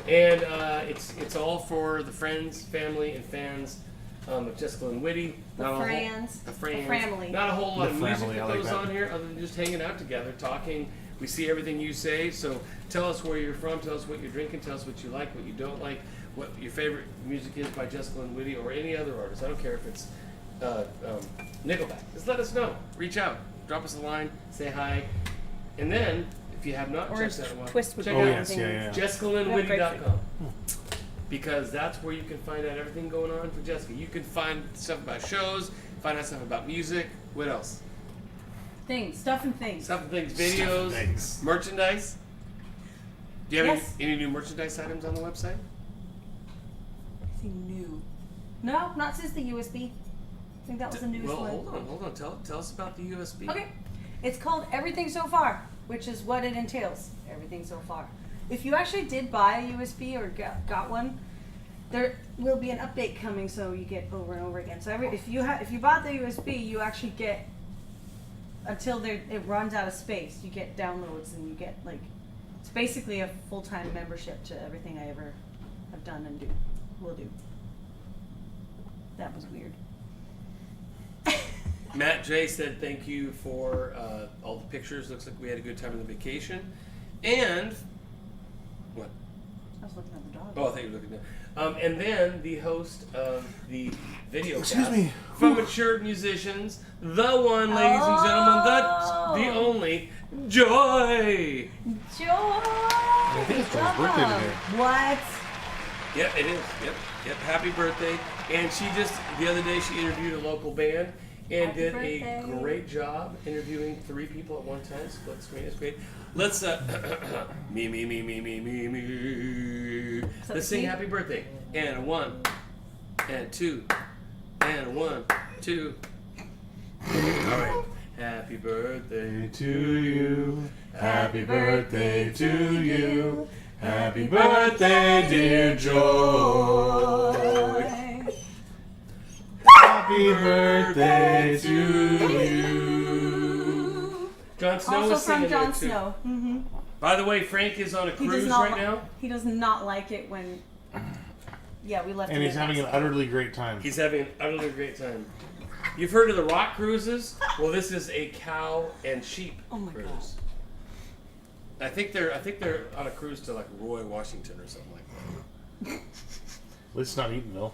And it's all for the friends, family, and fans of Jessica and Witty. The family. Not a whole lot of The music family, that I like goes that. on here other than just hanging out together, talking. We see everything you say, so tell us where you're from, tell us what you're drinking, tell us what you like, what you don't like, what your favorite music is by Jessica and Witty or any other artist. I don't care if it's Nickelback. Just let us know. Reach out. Drop us a line. Say hi. And then, if you have not Or checked that one, twist with check Oh, out yes, yeah, yeah. JessicaLynnWitty.com. Because that's where you can find out everything going on for Jessica. You can find stuff about shows, find out stuff about music. What else? Stuff and things. Stuff and things, videos, things. merchandise. Do you have Yes. any new merchandise items on the website? Anything new? No, not since the USB. I think that was the newest Well, one. hold on. Tell us about the USB. Okay. It's called Everything So Far, which is what it entails. Everything So Far. If you actually did buy a USB or got one, there will be an update coming, so you get over and over again. So if you bought the USB, you actually get until it runs out of space. You get downloads and you get it's basically a full-time membership to everything I ever have done and will do. That was weird. Matt J said thank you for all the pictures. Looks like we had a good time on the vacation. And what? I was looking at the dog. Oh, I think you're looking down. And then the host of the video Excuse cast me. from Matured Musicians, the one, ladies and gentlemen, the only, Joy. Joy! I think it's Joy's birthday today. What? Yep, it is. Yep. Happy birthday. And she just, the other day, she interviewed a local band and Happy did birthday. a great job interviewing 3 people at one time. Split screen is great. Let's, me. Let's sing me? happy birthday. And a 1, and 2, and a 1, 2. All right. Happy birthday To you. Happy birthday to you. Happy birthday, dear Joy. Happy birthday to you. Jon Snow Also is singing from Jon there, too. Snow. Mm-hmm. By the way, Frank is on a He does cruise not. right now. He does not like it when. Yeah, we left. And him he's in having an Mexico. utterly great time. He's having an utterly great time. You've heard of the rock cruises? Well, this is a cow and sheep Oh my cruise. God. I think they're on a cruise to like Roy, Washington, or something like that. At least it's not Eatonville.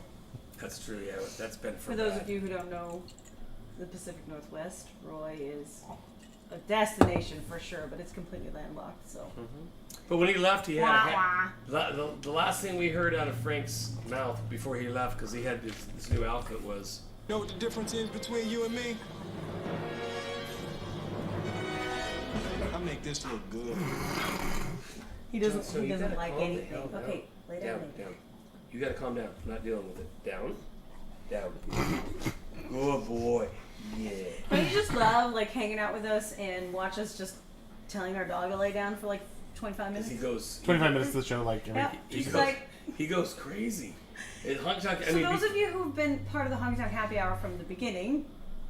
That's true. Yeah, that's been For those of you who don't know, the Pacific Northwest, Roy is a destination for sure, but it's completely landlocked. So. But when he left, he had Wah, the last thing we heard out of Frank's mouth before he left, because he had this new outfit, was. You know what the difference is between you and me? I make this look good. He doesn't. So He you doesn't gotta like calm anything. down, Okay, lay down. Down. You gotta calm down. I'm not dealing with it. Down. Good boy. Yeah. Don't you just love hanging out with us and watch us just telling our dog to lay down for 25 minutes? He goes. 25 minutes to the show, Yeah, He he's goes, like. he goes crazy. Honky Tonk. So those of you who've been part of the Honky Tonk Happy Hour from the beginning,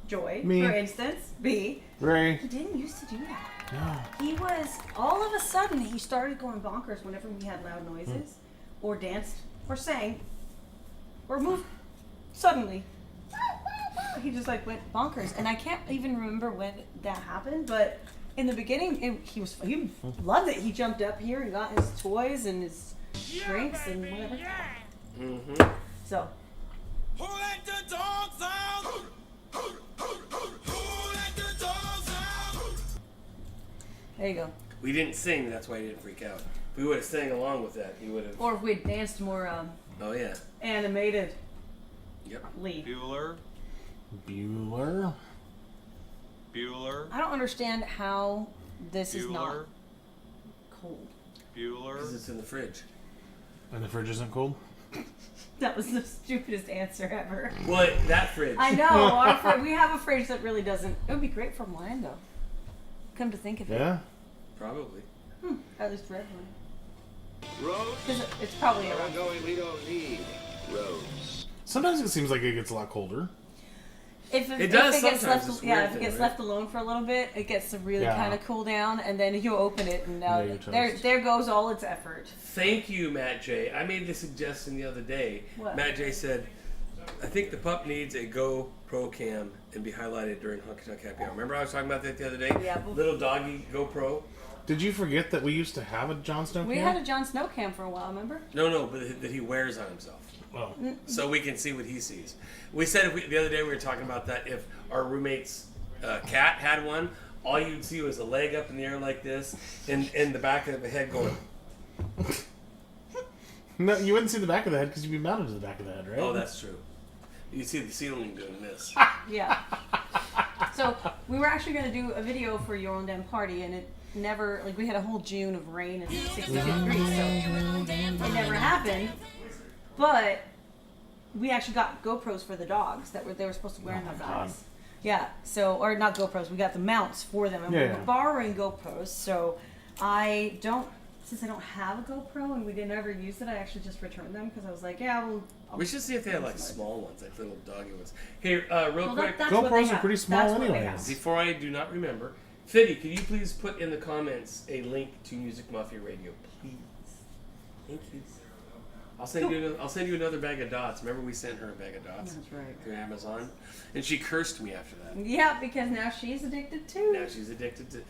Joy, Me. for instance, B, Ray. he didn't used to do that. No. He was, all of a sudden, he started going bonkers whenever we had loud noises, or danced, or sang, or moved suddenly. He just went bonkers, and I can't even remember when that happened, but in the beginning, he loved it. He jumped up here and got his toys and his drinks and whatever. Mm-hmm. So, Who let the dogs out? Who let the dogs out? there you go. We didn't sing. That's why he didn't freak out. If we would have sang along with that, he would have. Or if we danced more Oh yeah. animatedly. Yep. Bueller. I don't understand how this is not cold. Because it's in the fridge. And the fridge isn't cold? That was the stupidest answer ever. Well, that fridge. I know. We have a fridge that really doesn't. It would be great for wine, though. Come to think of it. Yeah. Probably. At least red wine. Rose? Because it's probably Where we're around. going, we don't need roads. Sometimes it seems like it gets a lot colder. If It if does it gets sometimes, left, it's yeah, weird if it thing, gets right? left alone for a little bit, it gets to really Yeah. kind of cool down, and then you open it, and now Yeah, you're there toast. goes all its effort. Thank you, Matt J. I made the suggestion the other day. What? Matt J said, I think the pup needs a GoPro cam and be highlighted during Honky Tonk Happy Hour. Remember I was talking about that the other day? Yeah, but- Little doggy GoPro. Did you forget that we used to have a Jon Snow We cam? had a Jon Snow cam for a while, remember? No, but that he wears on himself. Oh. So we can see what he sees. We said the other day we were talking about that if our roommate's cat had one, all you'd see was a leg up in the air like this, and the back of the head going. No, you wouldn't see the back of the head because you'd be mounted to the back of the head, right? Oh, that's true. You see the ceiling doing this. Yeah. So we were actually going to do a video for Your Own Damn Party, and it never, like, we had a whole June of rain and 60 degrees, so it never happened. But we actually got GoPros for the dogs that they were supposed to wear in their dogs. Yeah. So, or not GoPros, we got the mounts for them, and we were borrowing GoPros. So since I don't have a GoPro and we didn't ever use it, I actually just returned them because I was like, yeah, well. We should see if they have like small ones, like little doggy ones. Here, real quick, That's what they GoPros are have. pretty small That's what they anyways. have. before I do not remember, Fiddy, can you please put in the comments a link to Music Mafia Radio, please? Thank you. I'll send you another bag of dots. Remember we sent her a bag of dots That's right. through Amazon, and she cursed me after that. Yeah, because now she's addicted too. Now she's addicted to.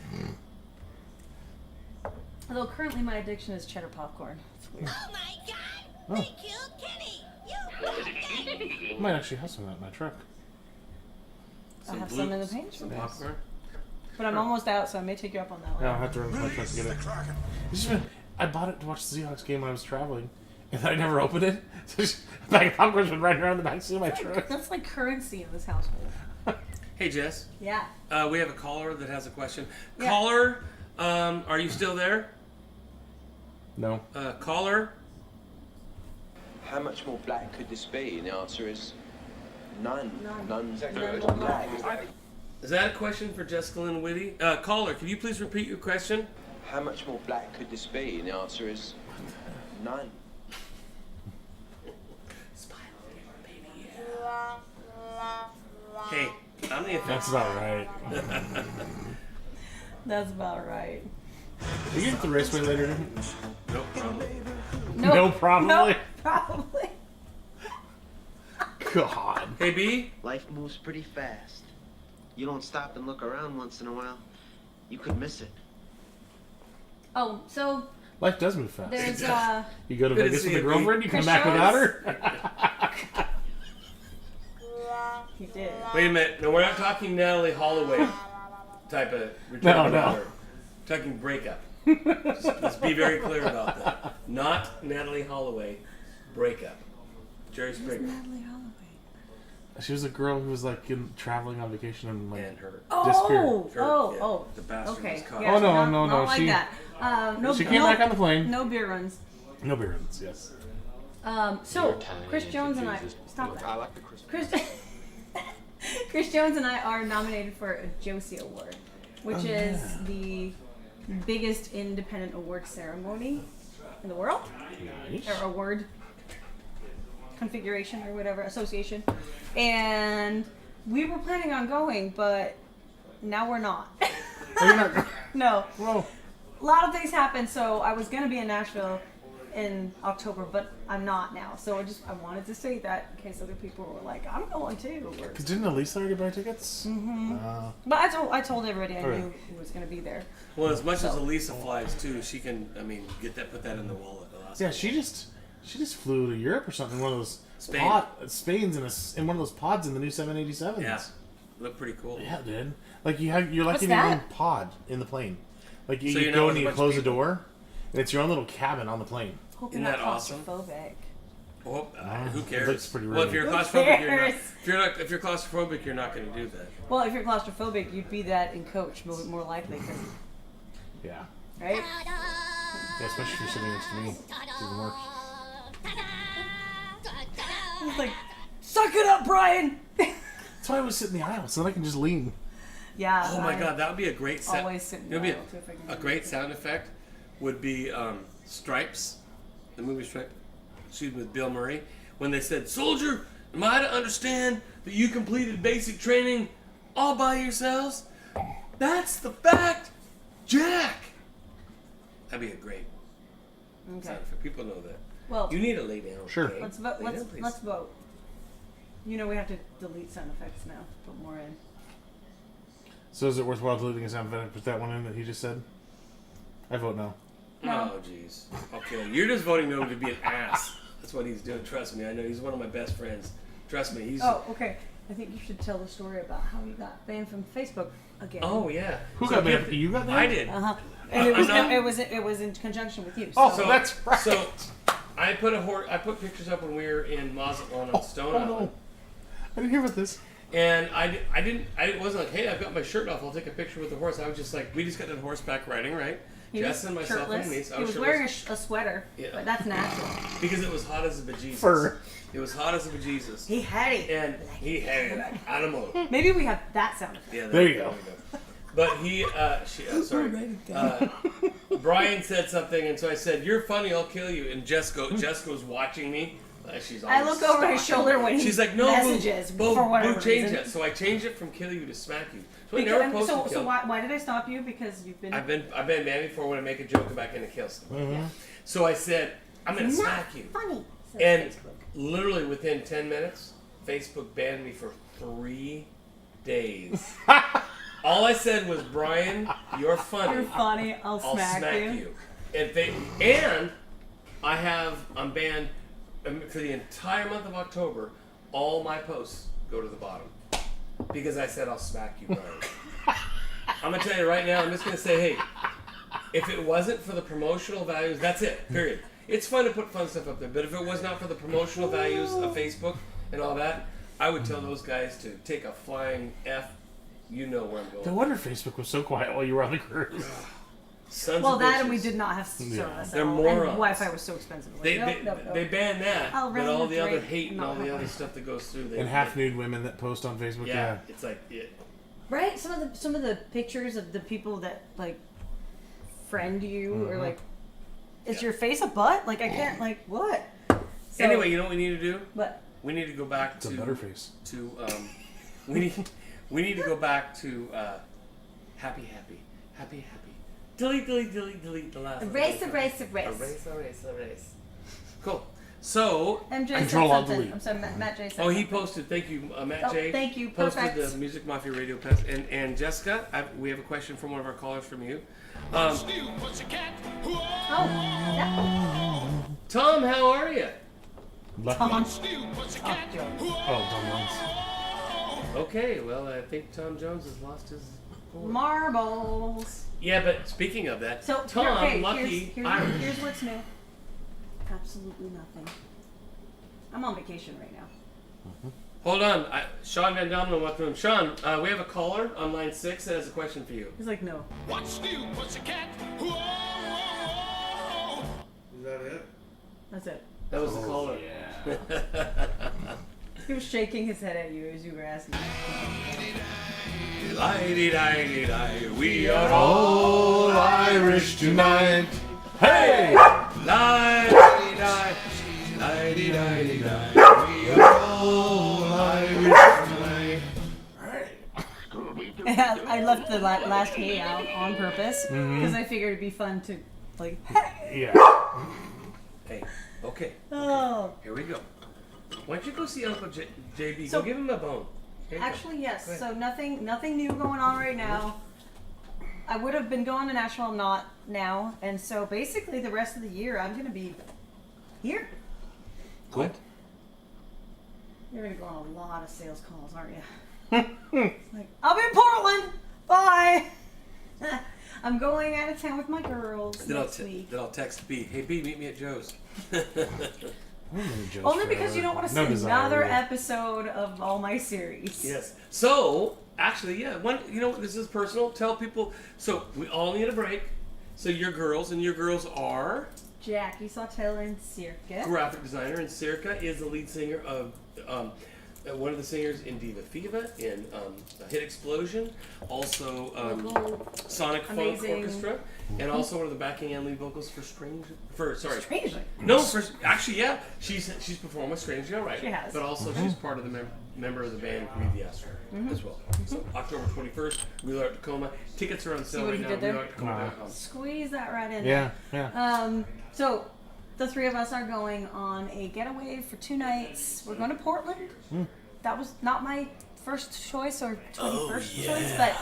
Although currently my addiction is cheddar popcorn. It's weird. Oh my God! They killed Kenny. You. I might actually have some of that in my truck. I'll have some in the paint. Some popcorn. But I'm almost out, so I may take you up on that one. Yeah, I'll have to run to my truck to get it. It's just been- I bought it to watch the Seahawks game when I was traveling, and I never opened it. So just, a bag of popcorn's been right around the back seat of my truck. That's like currency in this household. Hey Jess, Yeah. we have a caller that has a question. Yeah. Caller, are you still there? No. Caller. How much more black could this be? And the answer is none. None. None's None good. more black. Is that a question for Jessica Lynn Whitty? Caller, can you please repeat your question? How much more black could this be? And the answer is none. Hey, I'm the That's offense. about right. That's about right. You get the raceway later, didn't you? Nope, probably. Nope. No, probably. Nope, probably. God. Hey B, Life moves pretty fast. You don't stop and look around once in a while, you could miss it. Oh, so Life does move fast. there's You go to Good to Vegas see with a you, girlfriend, you come Chris back Jones. without her. he did. wait a minute. No, we're not talking Natalie Holloway type of return No, to no. daughter. We're talking breakup. Let's be very clear about that. Not Natalie Holloway breakup. Jerry Springer Natalie Holloway. She was a girl who was like traveling on vacation and like and her. disappeared. Oh, The bastard okay. was caught. Yeah, Oh, no, not, no, not no, like she- that. No, she came back on the plane. No beer runs. No beer runs, yes. So You're tiny Chris and Jones for and I Jesus. stop Look, that. I like the Christmas. Chris, Chris Jones and I are nominated for a Josie Award, which is the biggest independent award ceremony in the world, Nice. or award configuration or whatever association. And we were planning on going, but now we're not. Oh, you're not. No, Whoa. a lot of things happened. So I was gonna be in Nashville in October, but I'm not now. So I wanted to say that in case other people were like, I'm going too. Or- Because didn't Elisa already buy tickets? Mm-hmm. But I told everybody I Okay. knew who was gonna be there. Well, as much as Elisa flies too, she can. I mean, put that in the wallet. Yeah, she just flew to Europe or something. One of those Spain. Spain's in one of those pods in the new 787s. Yeah, looked pretty cool. Yeah, dude. Like you're like What's in your that? own pod in the plane. Like you, So you you're go not and with a you bunch of close the people? door, and it's your own little cabin on the plane. Hope Isn't you're not that awesome? claustrophobic. Oh, who it cares? looks pretty well, if roomy. you're Who claustrophobic, you're not. cares? If you're claustrophobic, you're not going to do that. Well, if you're claustrophobic, you'd be that in coach more likely, 'cause- Yeah. right? Yeah, especially if you're sitting next to me. It's even worse. It's like, suck it up, Brian. That's why I always sit in the aisle, so then I can just lean. Yeah. Oh my I God, that would be a great sound. Always sit in the It would be aisle, too, if I can a remember. great sound effect. Would be Stripes, the movie Stripes. Excuse me, with Bill Murray. When they said, "Soldier, Am I to understand that you completed basic training all by yourselves? That's the fact, Jack. That'd be a great Okay. sound effect. People know that. Well, You need to lay down. Sure. okay? let's vote. Lay down, please. Let's vote. You know we have to delete sound effects now. Put more in. So is it worthwhile deleting a sound effect? Put that one in that he just said. I vote no. No. Oh, jeez. Okay, you're just voting no to be an ass. That's what he's doing. Trust me. I know he's one of my best friends. Trust me. He's. Oh, okay. I think you should tell the story about how you got banned from Facebook again. Oh yeah. Who So got banned? people- You got banned? I did. Uh-huh. And it was I'm not- it was in conjunction with you. Oh, so- that's right. So I put pictures up when we were in Mazatlan on Stone Island. I didn't hear about this. And I wasn't like, hey, I've got my shirt off, I'll take a picture with the horse. I was just like, we just got done horseback riding, right? He Jess was and myself shirtless. and Denise. I He was shirtless wearing a sweater, Yeah. but that's natural. because it was hot as a bejesus. Fur. It was hot as a bejesus. He had it. And he had it like animal. Maybe we have that sound effect. Yeah, There you go. But Brian said something, and so I said, "You're funny, I'll kill you." And Jessica's watching me. She's I always look over his stalking shoulder me. when he She's like, "No, messages Boo, for whatever Boo, change reason. it." So I changed it from kill you to smack you. So I Because, never posted so kill. why did I stop you? Because you've been. I've been banned before when I make a joke about getting to kill somebody. Mm-hmm. So I said, "I'm gonna smack you." Funny. says And Facebook. literally within 10 minutes, Facebook banned me for 3 days. All I said was, "Brian, you're funny. You're funny. I'll smack you. And I'm banned for the entire month of October. All my posts go to the bottom because I said I'll smack you, Brian. I'm gonna tell you right now. I'm just gonna say, hey, if it wasn't for the promotional values, that's it. Period. It's fun to put fun stuff up there, but if it was not for the promotional values of Facebook and all that, I would tell those guys to take a flying F. You know where I'm going. No wonder Facebook was so quiet while you were on the cruise. Sons Well, of that bitches. and we did not have service. They're at all. morons. And Wi-Fi was so expensive. Like, They nope. they banned that, I'll but rather all the other drink hate and not all the have other Wi-Fi. stuff that goes through. And half nude women that post on Facebook. Yeah, it's like Right? Some of the pictures of the people that like friend you or like, is your face a butt? Like I can't like what? So, Anyway, you know what we need to do? What? We need to go back It's a to butterface. we need to go back to happy. Delete the last. Erase. Erase. Cool. So MJ said Control, Alt, something. delete. I'm sorry, Matt J said oh, he something. posted. Thank you, Matt Oh, J. thank you, Posted perfect. the Music Mafia Radio Pass. And Jessica, we have a question from one of our callers from you. Oh, yeah. Tom, how are you? Lucky. Tom. Oh, Tom Jones. Okay, well, I think Tom Jones has lost his cool. Marbles. Yeah, but speaking of that, So Tom, okay, lucky here's what's new. Absolutely nothing. I'm on vacation right now. Hold on, Sean Van Domino went through him. Sean, we have a caller on line 6 that has a question for you. He's like, no. What's new, pussycat? Whoa! Is that it? That's it. That was the caller. Yeah. He was shaking his head at you as you were asking. Lie-dee-die-dee-die, we are All Irish tonight. Hey! Lie-dee-die, lie-dee-die-dee-die, we are All Irish tonight. I left the last hay out on purpose because I figured it'd be fun to like. Yeah. Hey, okay, Oh. here we go. Why don't you go see Uncle JB? So- Go give him a bone. Here you go. Actually, yes. Go ahead. So nothing new going on right now. I would have been going to Nashville, I'm not now, and so basically the rest of the year I'm gonna be here. Cool. You're gonna go on a lot of sales calls, aren't you? It's like, I'll be in Portland. Bye. I'm going out of town with my girls next week. Then I'll text B. Hey B, meet me at Joe's. Only because you don't want to see No desire, another really. episode of all my series. Yes. So, actually, yeah. This is personal. Tell people. So, we all need a break. So, your girls are Jackie Sawtell and Circa. graphic designer, and Circa is the lead singer of one of the singers in Diva Fiva, in Hit Explosion, also Sonic Funk Amazing. Orchestra, and also one of the backing and lead vocals for Strangely. Strangely. No, actually, yeah, she's performed with Strangely, all right. She has. But also she's part of the member of the band Breathe the Astro as well. So October 21st, Wheeler at Tacoma. Tickets are on sale what right he now. did there? WheelerAtTacoma.com. Squeeze that right in. Yeah, there. yeah. So the three of us are going on a getaway for 2 nights. We're going to Portland. That was not my first choice or 21st choice, but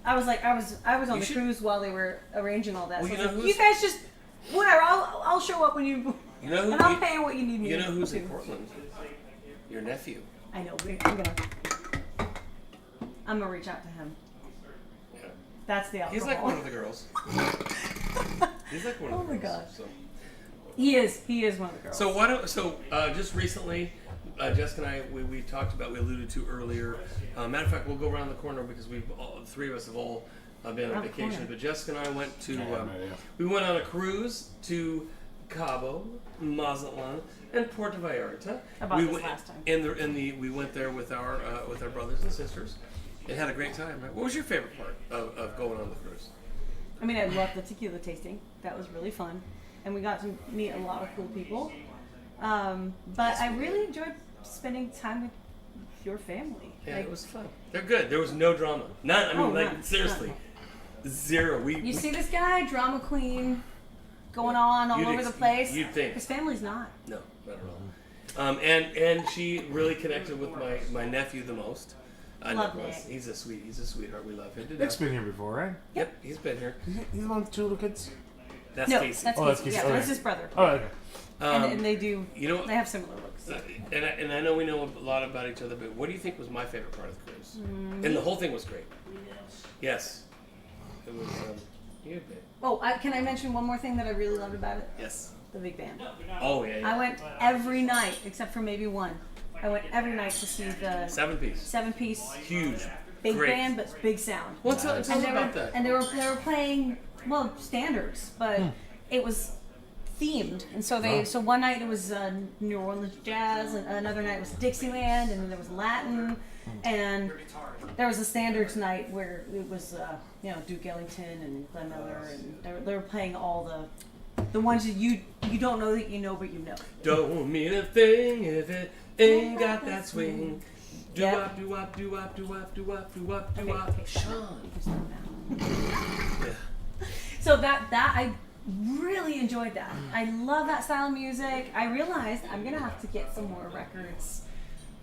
I was like, I was on the cruise while they were arranging all that. Well, So you I was know like, you guys just whatever. I'll show up when you. You know who? And I'll pay what you need me. You know who's to. in Portland? Your nephew. I know. I'm gonna reach out to him. Yeah. That's the alcohol. He's like one of the girls. He's like one of the girls. Oh my gosh. So. He is one of the girls. So just recently, Jessica and I, we talked about, we alluded to earlier. Matter of fact, we'll go around the corner because the 3 of us have all been on Around the vacation. corner. But Jessica and I went to, we went on a cruise to Cabo, Mazatlan, and Puerto Vallarta. About we this went, last time. We went there with our brothers and sisters, and had a great time. Right? What was your favorite part of going on the cruise? I mean, I loved the tequila tasting. That was really fun. And we got to meet a lot of cool people. But I really enjoyed spending time with your family. Yeah, Like, it was fun. They're good. There was no drama. None. I mean, none. seriously, zero. you see this guy, drama queen, going on all over the place. You'd think. His family's not. No, not at all. And she really connected with my nephew the most. Love Nicholas. Nick. He's a sweetheart. We love him to Nick's death. been here before, right? Yep, he's been here. He's one of the 2 little kids. That's No, Casey. that's Oh, that's Casey. Casey. Yeah, Okay. that's his brother. Oh, okay. And they do. You know, They have similar looks. and I know we know a lot about each other, but what do you think was my favorite part of the cruise? Mm-hmm. And the whole thing was great. Yes, it was. You bet. Oh, can I mention one more thing that I really loved about it? Yes. The big band. Oh yeah. I went every night except for maybe one. I went every night to see the 7-piece. 7-piece Huge. big Great. band, but big sound. Well, tell us And they about were that. and they were playing standards, but it was themed. And so one night it was New Orleans jazz, and another night it was Dixieland, and then there was Latin, and there was a standards night where it was Duke Ellington and Glenn Miller, and they were playing all the ones that you don't know that you know, but you know. Don't mean a thing if it ain't got that swing. Do Yep. wop, do wop, do wop, do wop, do wop, do wop, do Okay, wop. okay, Sean. You can stop now. Yeah. So that I really enjoyed that. I love that style of music. I realized I'm gonna have to get some more records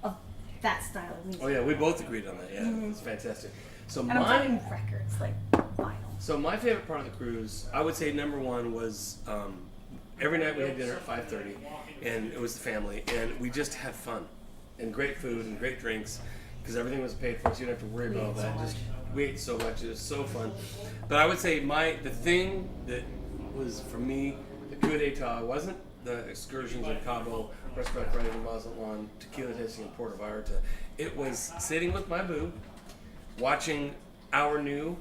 of that style of music. Oh yeah, we both agreed on that. Yeah, it's fantastic. So And I'm talking records, like vinyl. So my favorite part of the cruise, I would say number one was every night we had dinner at 5:30, and it was the family, and we just had fun, and great food and great drinks, because everything was paid for, so you don't have to worry about all that. Just we ate so much, it was so fun. But I would say the thing that was for me the coup d'etat wasn't the excursions in Cabo, restaurant riding in Mazatlan, tequila tasting in Puerto Vallarta. It was sitting with my boo, watching our new.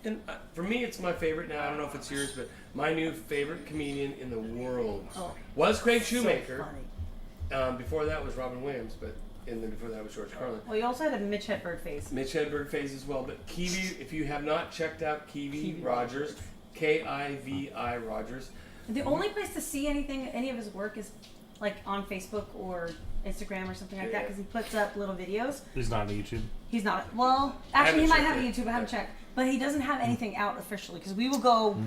And for me, it's my favorite now. I don't know if it's yours, but my new favorite comedian in the world was Craig Shoemaker. So funny. Before that was Robin Williams, and then before that was George Carlin. Well, you also had a Mitch Hedberg face. Mitch Hedberg phase as well, but Kiwi, if you have not checked out Kiwi Rogers, Kivi Rogers. The only place to see any of his work is like on Facebook or Instagram or something like that, because he puts up little videos. He's not on YouTube. He's not. Well, actually, he might have a checked it. YouTube. I haven't checked. But he doesn't have anything out officially, because we will go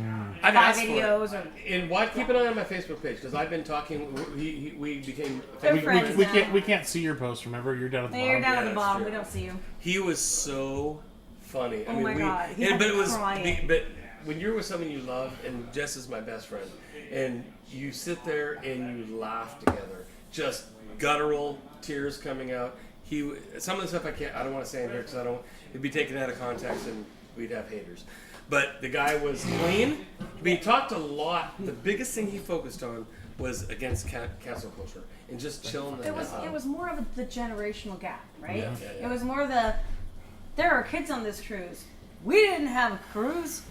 I've buy asked videos for it. or. And why keep an eye on my Facebook page, because I've been talking. We became. They're We friends now. can't see your post. Remember, you're down at the They're bottom. down at Yeah, the that's bottom. true. We don't see you. He was so funny. Oh my God, he and, had but it me was. crying. But when you're with someone you love, and Jess is my best friend, and you sit there and you laugh together, just guttural tears coming out. Some of the stuff I don't want to say in here because it'd be taken out of context and we'd have haters. But the guy was clean. We talked a lot. The biggest thing he focused on was against cancel culture and just chilling the It was more of the generational gap, right? Yeah, yeah, yeah. It was more there are kids on this cruise. We didn't have a cruise.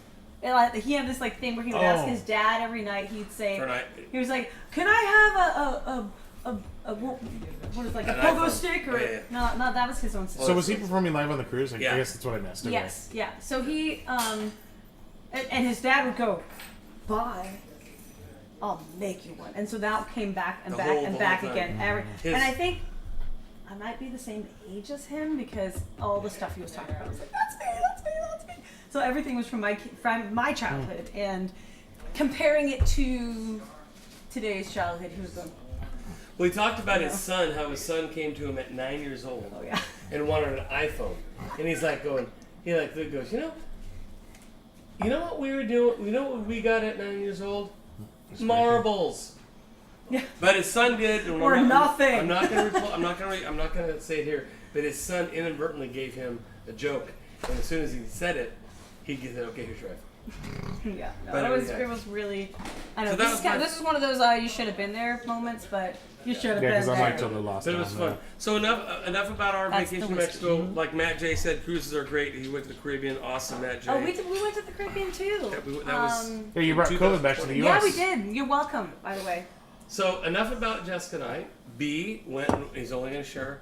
And he had this thing where he would ask his dad every night. He'd say, For a night. he was like, "Can I have a what is like a An pogo iPhone. stick or Yeah. no, that was his own stuff. So was he performing live on the cruise? I Yeah. guess that's what I missed. Okay. Yes, yeah. So he and his dad would go, "Bye, I'll make you one," and so that came back and The back whole- and the back whole again. time. His- And I think I might be the same age as him because all the stuff he was talking about was like, "That's me, that's me, that's me." So everything was from my childhood, and comparing it to today's childhood, he was going, Well, he talked about his son, how his son came to him at 9 years old "Oh yeah." and wanted an iPhone. And he's like goes, you know what we were doing? You know what we got at 9 years old? Marbles. Yeah. But his son did, and Or nothing. I'm not gonna say it here. But his son inadvertently gave him a joke, and as soon as he said it, he said, "Okay, here's your iPhone." Yeah, no, But it was really. I know So that this was is kind my- this is one of those you should have been there moments, but you should have Yeah, been because I'm there. like totally lost. But it was on fun. that. So enough about our That's vacation to the whiskey. Mexico. Like Matt J said, cruises are great. He went to the Caribbean. Awesome, Matt J. Oh, we went to the Caribbean too. That was Yeah, you brought COVID back to the Yeah, U.S. we did. You're welcome, by the way. So enough about Jessica and I. B went. He's only going to share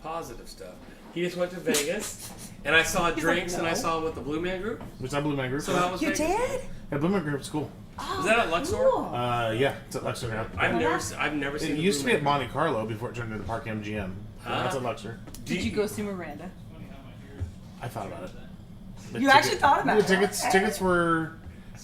positive stuff. He just went to Vegas, and I saw drinks, and I no. saw him with the Blue Man Group. Was that Blue Man Group? So how was You Vegas? did? Yeah, Blue Man Group's cool. Oh, Was that at Luxor? cool. Yeah, it's at Luxor now. I've never seen. It the used to Blue be at Man Monte Carlo before it turned into Park MGM. That's at Luxor. Did you go see Miranda? I thought about it. The You actually thought about the it? Tickets were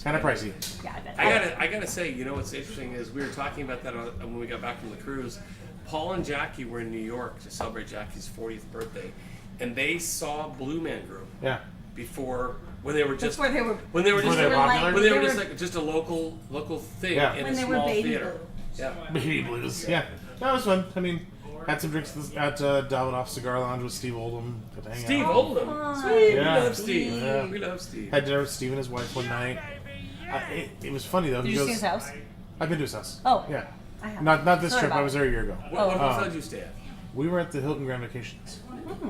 kind of pricey. Yeah, I bet. I gotta say, you know what's interesting is we were talking about that when we got back from the cruise. Paul and Jackie were in New York to celebrate Jackie's 40th birthday, and they saw Blue Man Group Yeah. before when they were just That's where they were. when they were Were just they popular? when they were just like just a local thing Yeah. in When a they were small baby theater. blue. Yeah. Baby Blues. Yeah. That was fun. I mean, had some drinks at Davidoff Cigar Lounge with Steve Oldham. Got to hang Steve out. Oldham. fun. Sweet. Yeah. We love Steve. Yeah. We love Steve. Had dinner with Steve and his wife one night. It was funny though. Did He you goes, see his house? I've been to his house. Oh. Yeah. I have. Not this Sorry trip. about I was there a year ago. What hotel Oh. did you stay at? We were at the Hilton Grand Vacations.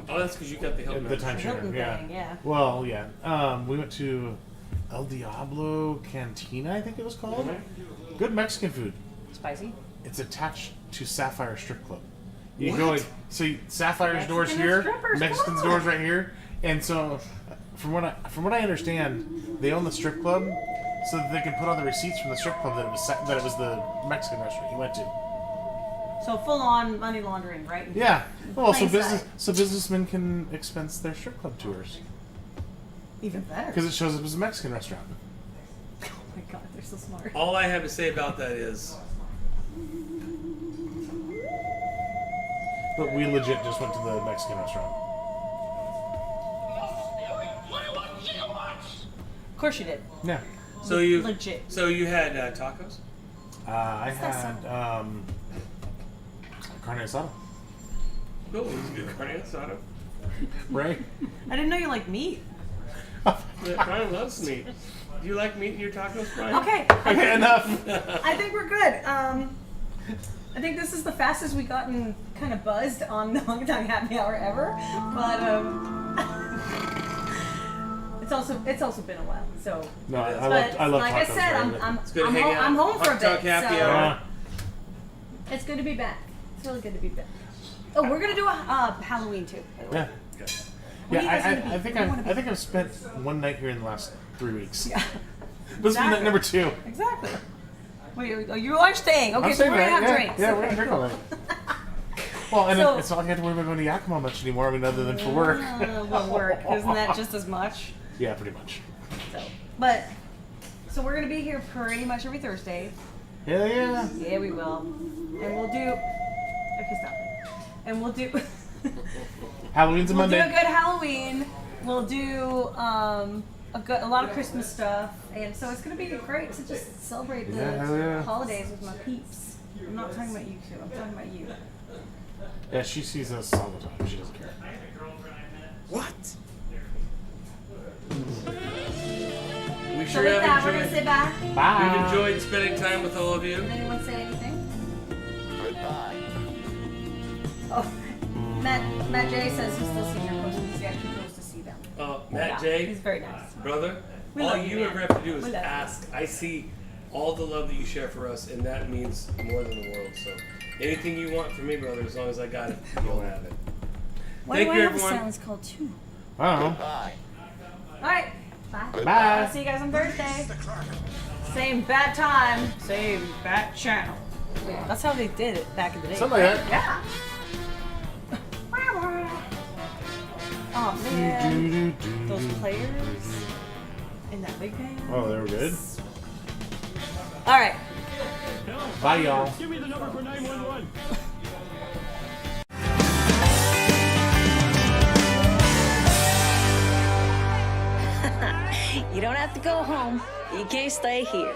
Oh, that's because you got the Hilton. The membership. timeshare. Hilton Yeah. thing, yeah. Well, yeah. We went to El Diablo Cantina, I think it was called. Good Mexican food. Spicy. It's attached to Sapphire Strip Club. You What? go like, Sapphire's doors Mexican here, strippers, Mexican's come on. doors right here, and so from what I understand, they own the strip club, so that they can put on the receipts from the strip club that it was the Mexican restaurant you went to. So full on money laundering, right? Yeah. Well, so Plain sight. businessmen can expense their strip club tours Even better. because it shows up as a Mexican restaurant. Oh my god, they're so smart. All I have to say about that is But we legit just went to the Mexican restaurant. 21 gigawatts! Of course you did. Yeah. so you Legit. So you had tacos. I that had carne asada. Cool. It was good carne asada. Right? I didn't know you liked meat. Yeah, Brian loves meat. Do you like meat in your tacos, Brian? Okay. Okay, enough. I think we're good. I think this is the fastest we've gotten kind of buzzed on the Honky Tonk Happy Hour ever. But it's also been a while. So No, I but love like tacos. I said, right? I'm It's good to hang out. I'm home for a Honky Tonk bit. Happy So Hour. it's good to be back. It's really good to be back. Oh, we're gonna do a Halloween too. By the way. Yeah. Okay. What are you guys Yeah, gonna be? I think What do you wanna I think I've spent one night here in the last 3 weeks. Yeah. This is night Exactly. number 2. Exactly. Wait, you are staying. Okay, I'm so saying we're gonna that, have yeah. drinks. Yeah, we're Okay, gonna drink cool. all night. Well, and So- it's not like I have to worry about going to Yakima much anymore. I mean, other than for work. Well, work. Isn't that just as much? Yeah, pretty much. So we're gonna be here pretty much every Thursday. Hell yeah. Yeah, we will. And we'll do. Okay, stop. And we'll do. Halloween's a We'll do Monday. a good Halloween. We'll do a lot of Christmas stuff, and so it's gonna be great to just celebrate the Yeah, hell yeah. holidays with my peeps. I'm not talking about you two. I'm talking about you. Yeah, she sees us all the time. She doesn't care. What? We So sure with that, have we're gonna enjoyed. sit back. Bye. We've enjoyed spending time with all of you. Did anyone say anything? Goodbye. Oh, Matt J says he's still seeing your posts because he actually goes to see them. Matt Yeah, J, he's very nice. brother, We all love you you, ever man. have to do is We love you. ask. I see all the love that you share for us, and that means more than the world. So Anything you want from me, brother, as long as I got it, you'll have it. Why Thank do you, I have everyone. a sounds called too? I don't know. Bye. Alright, bye. Bye. I'll see you guys on Thursday. Same bad time, same bad channel. That's how they did it back in the day. Something like that. Yeah. Oh man, those players in that big band. Oh, they were good. All right. Bye, y'all. Give me the number for 911. You don't have to go home. You can stay here.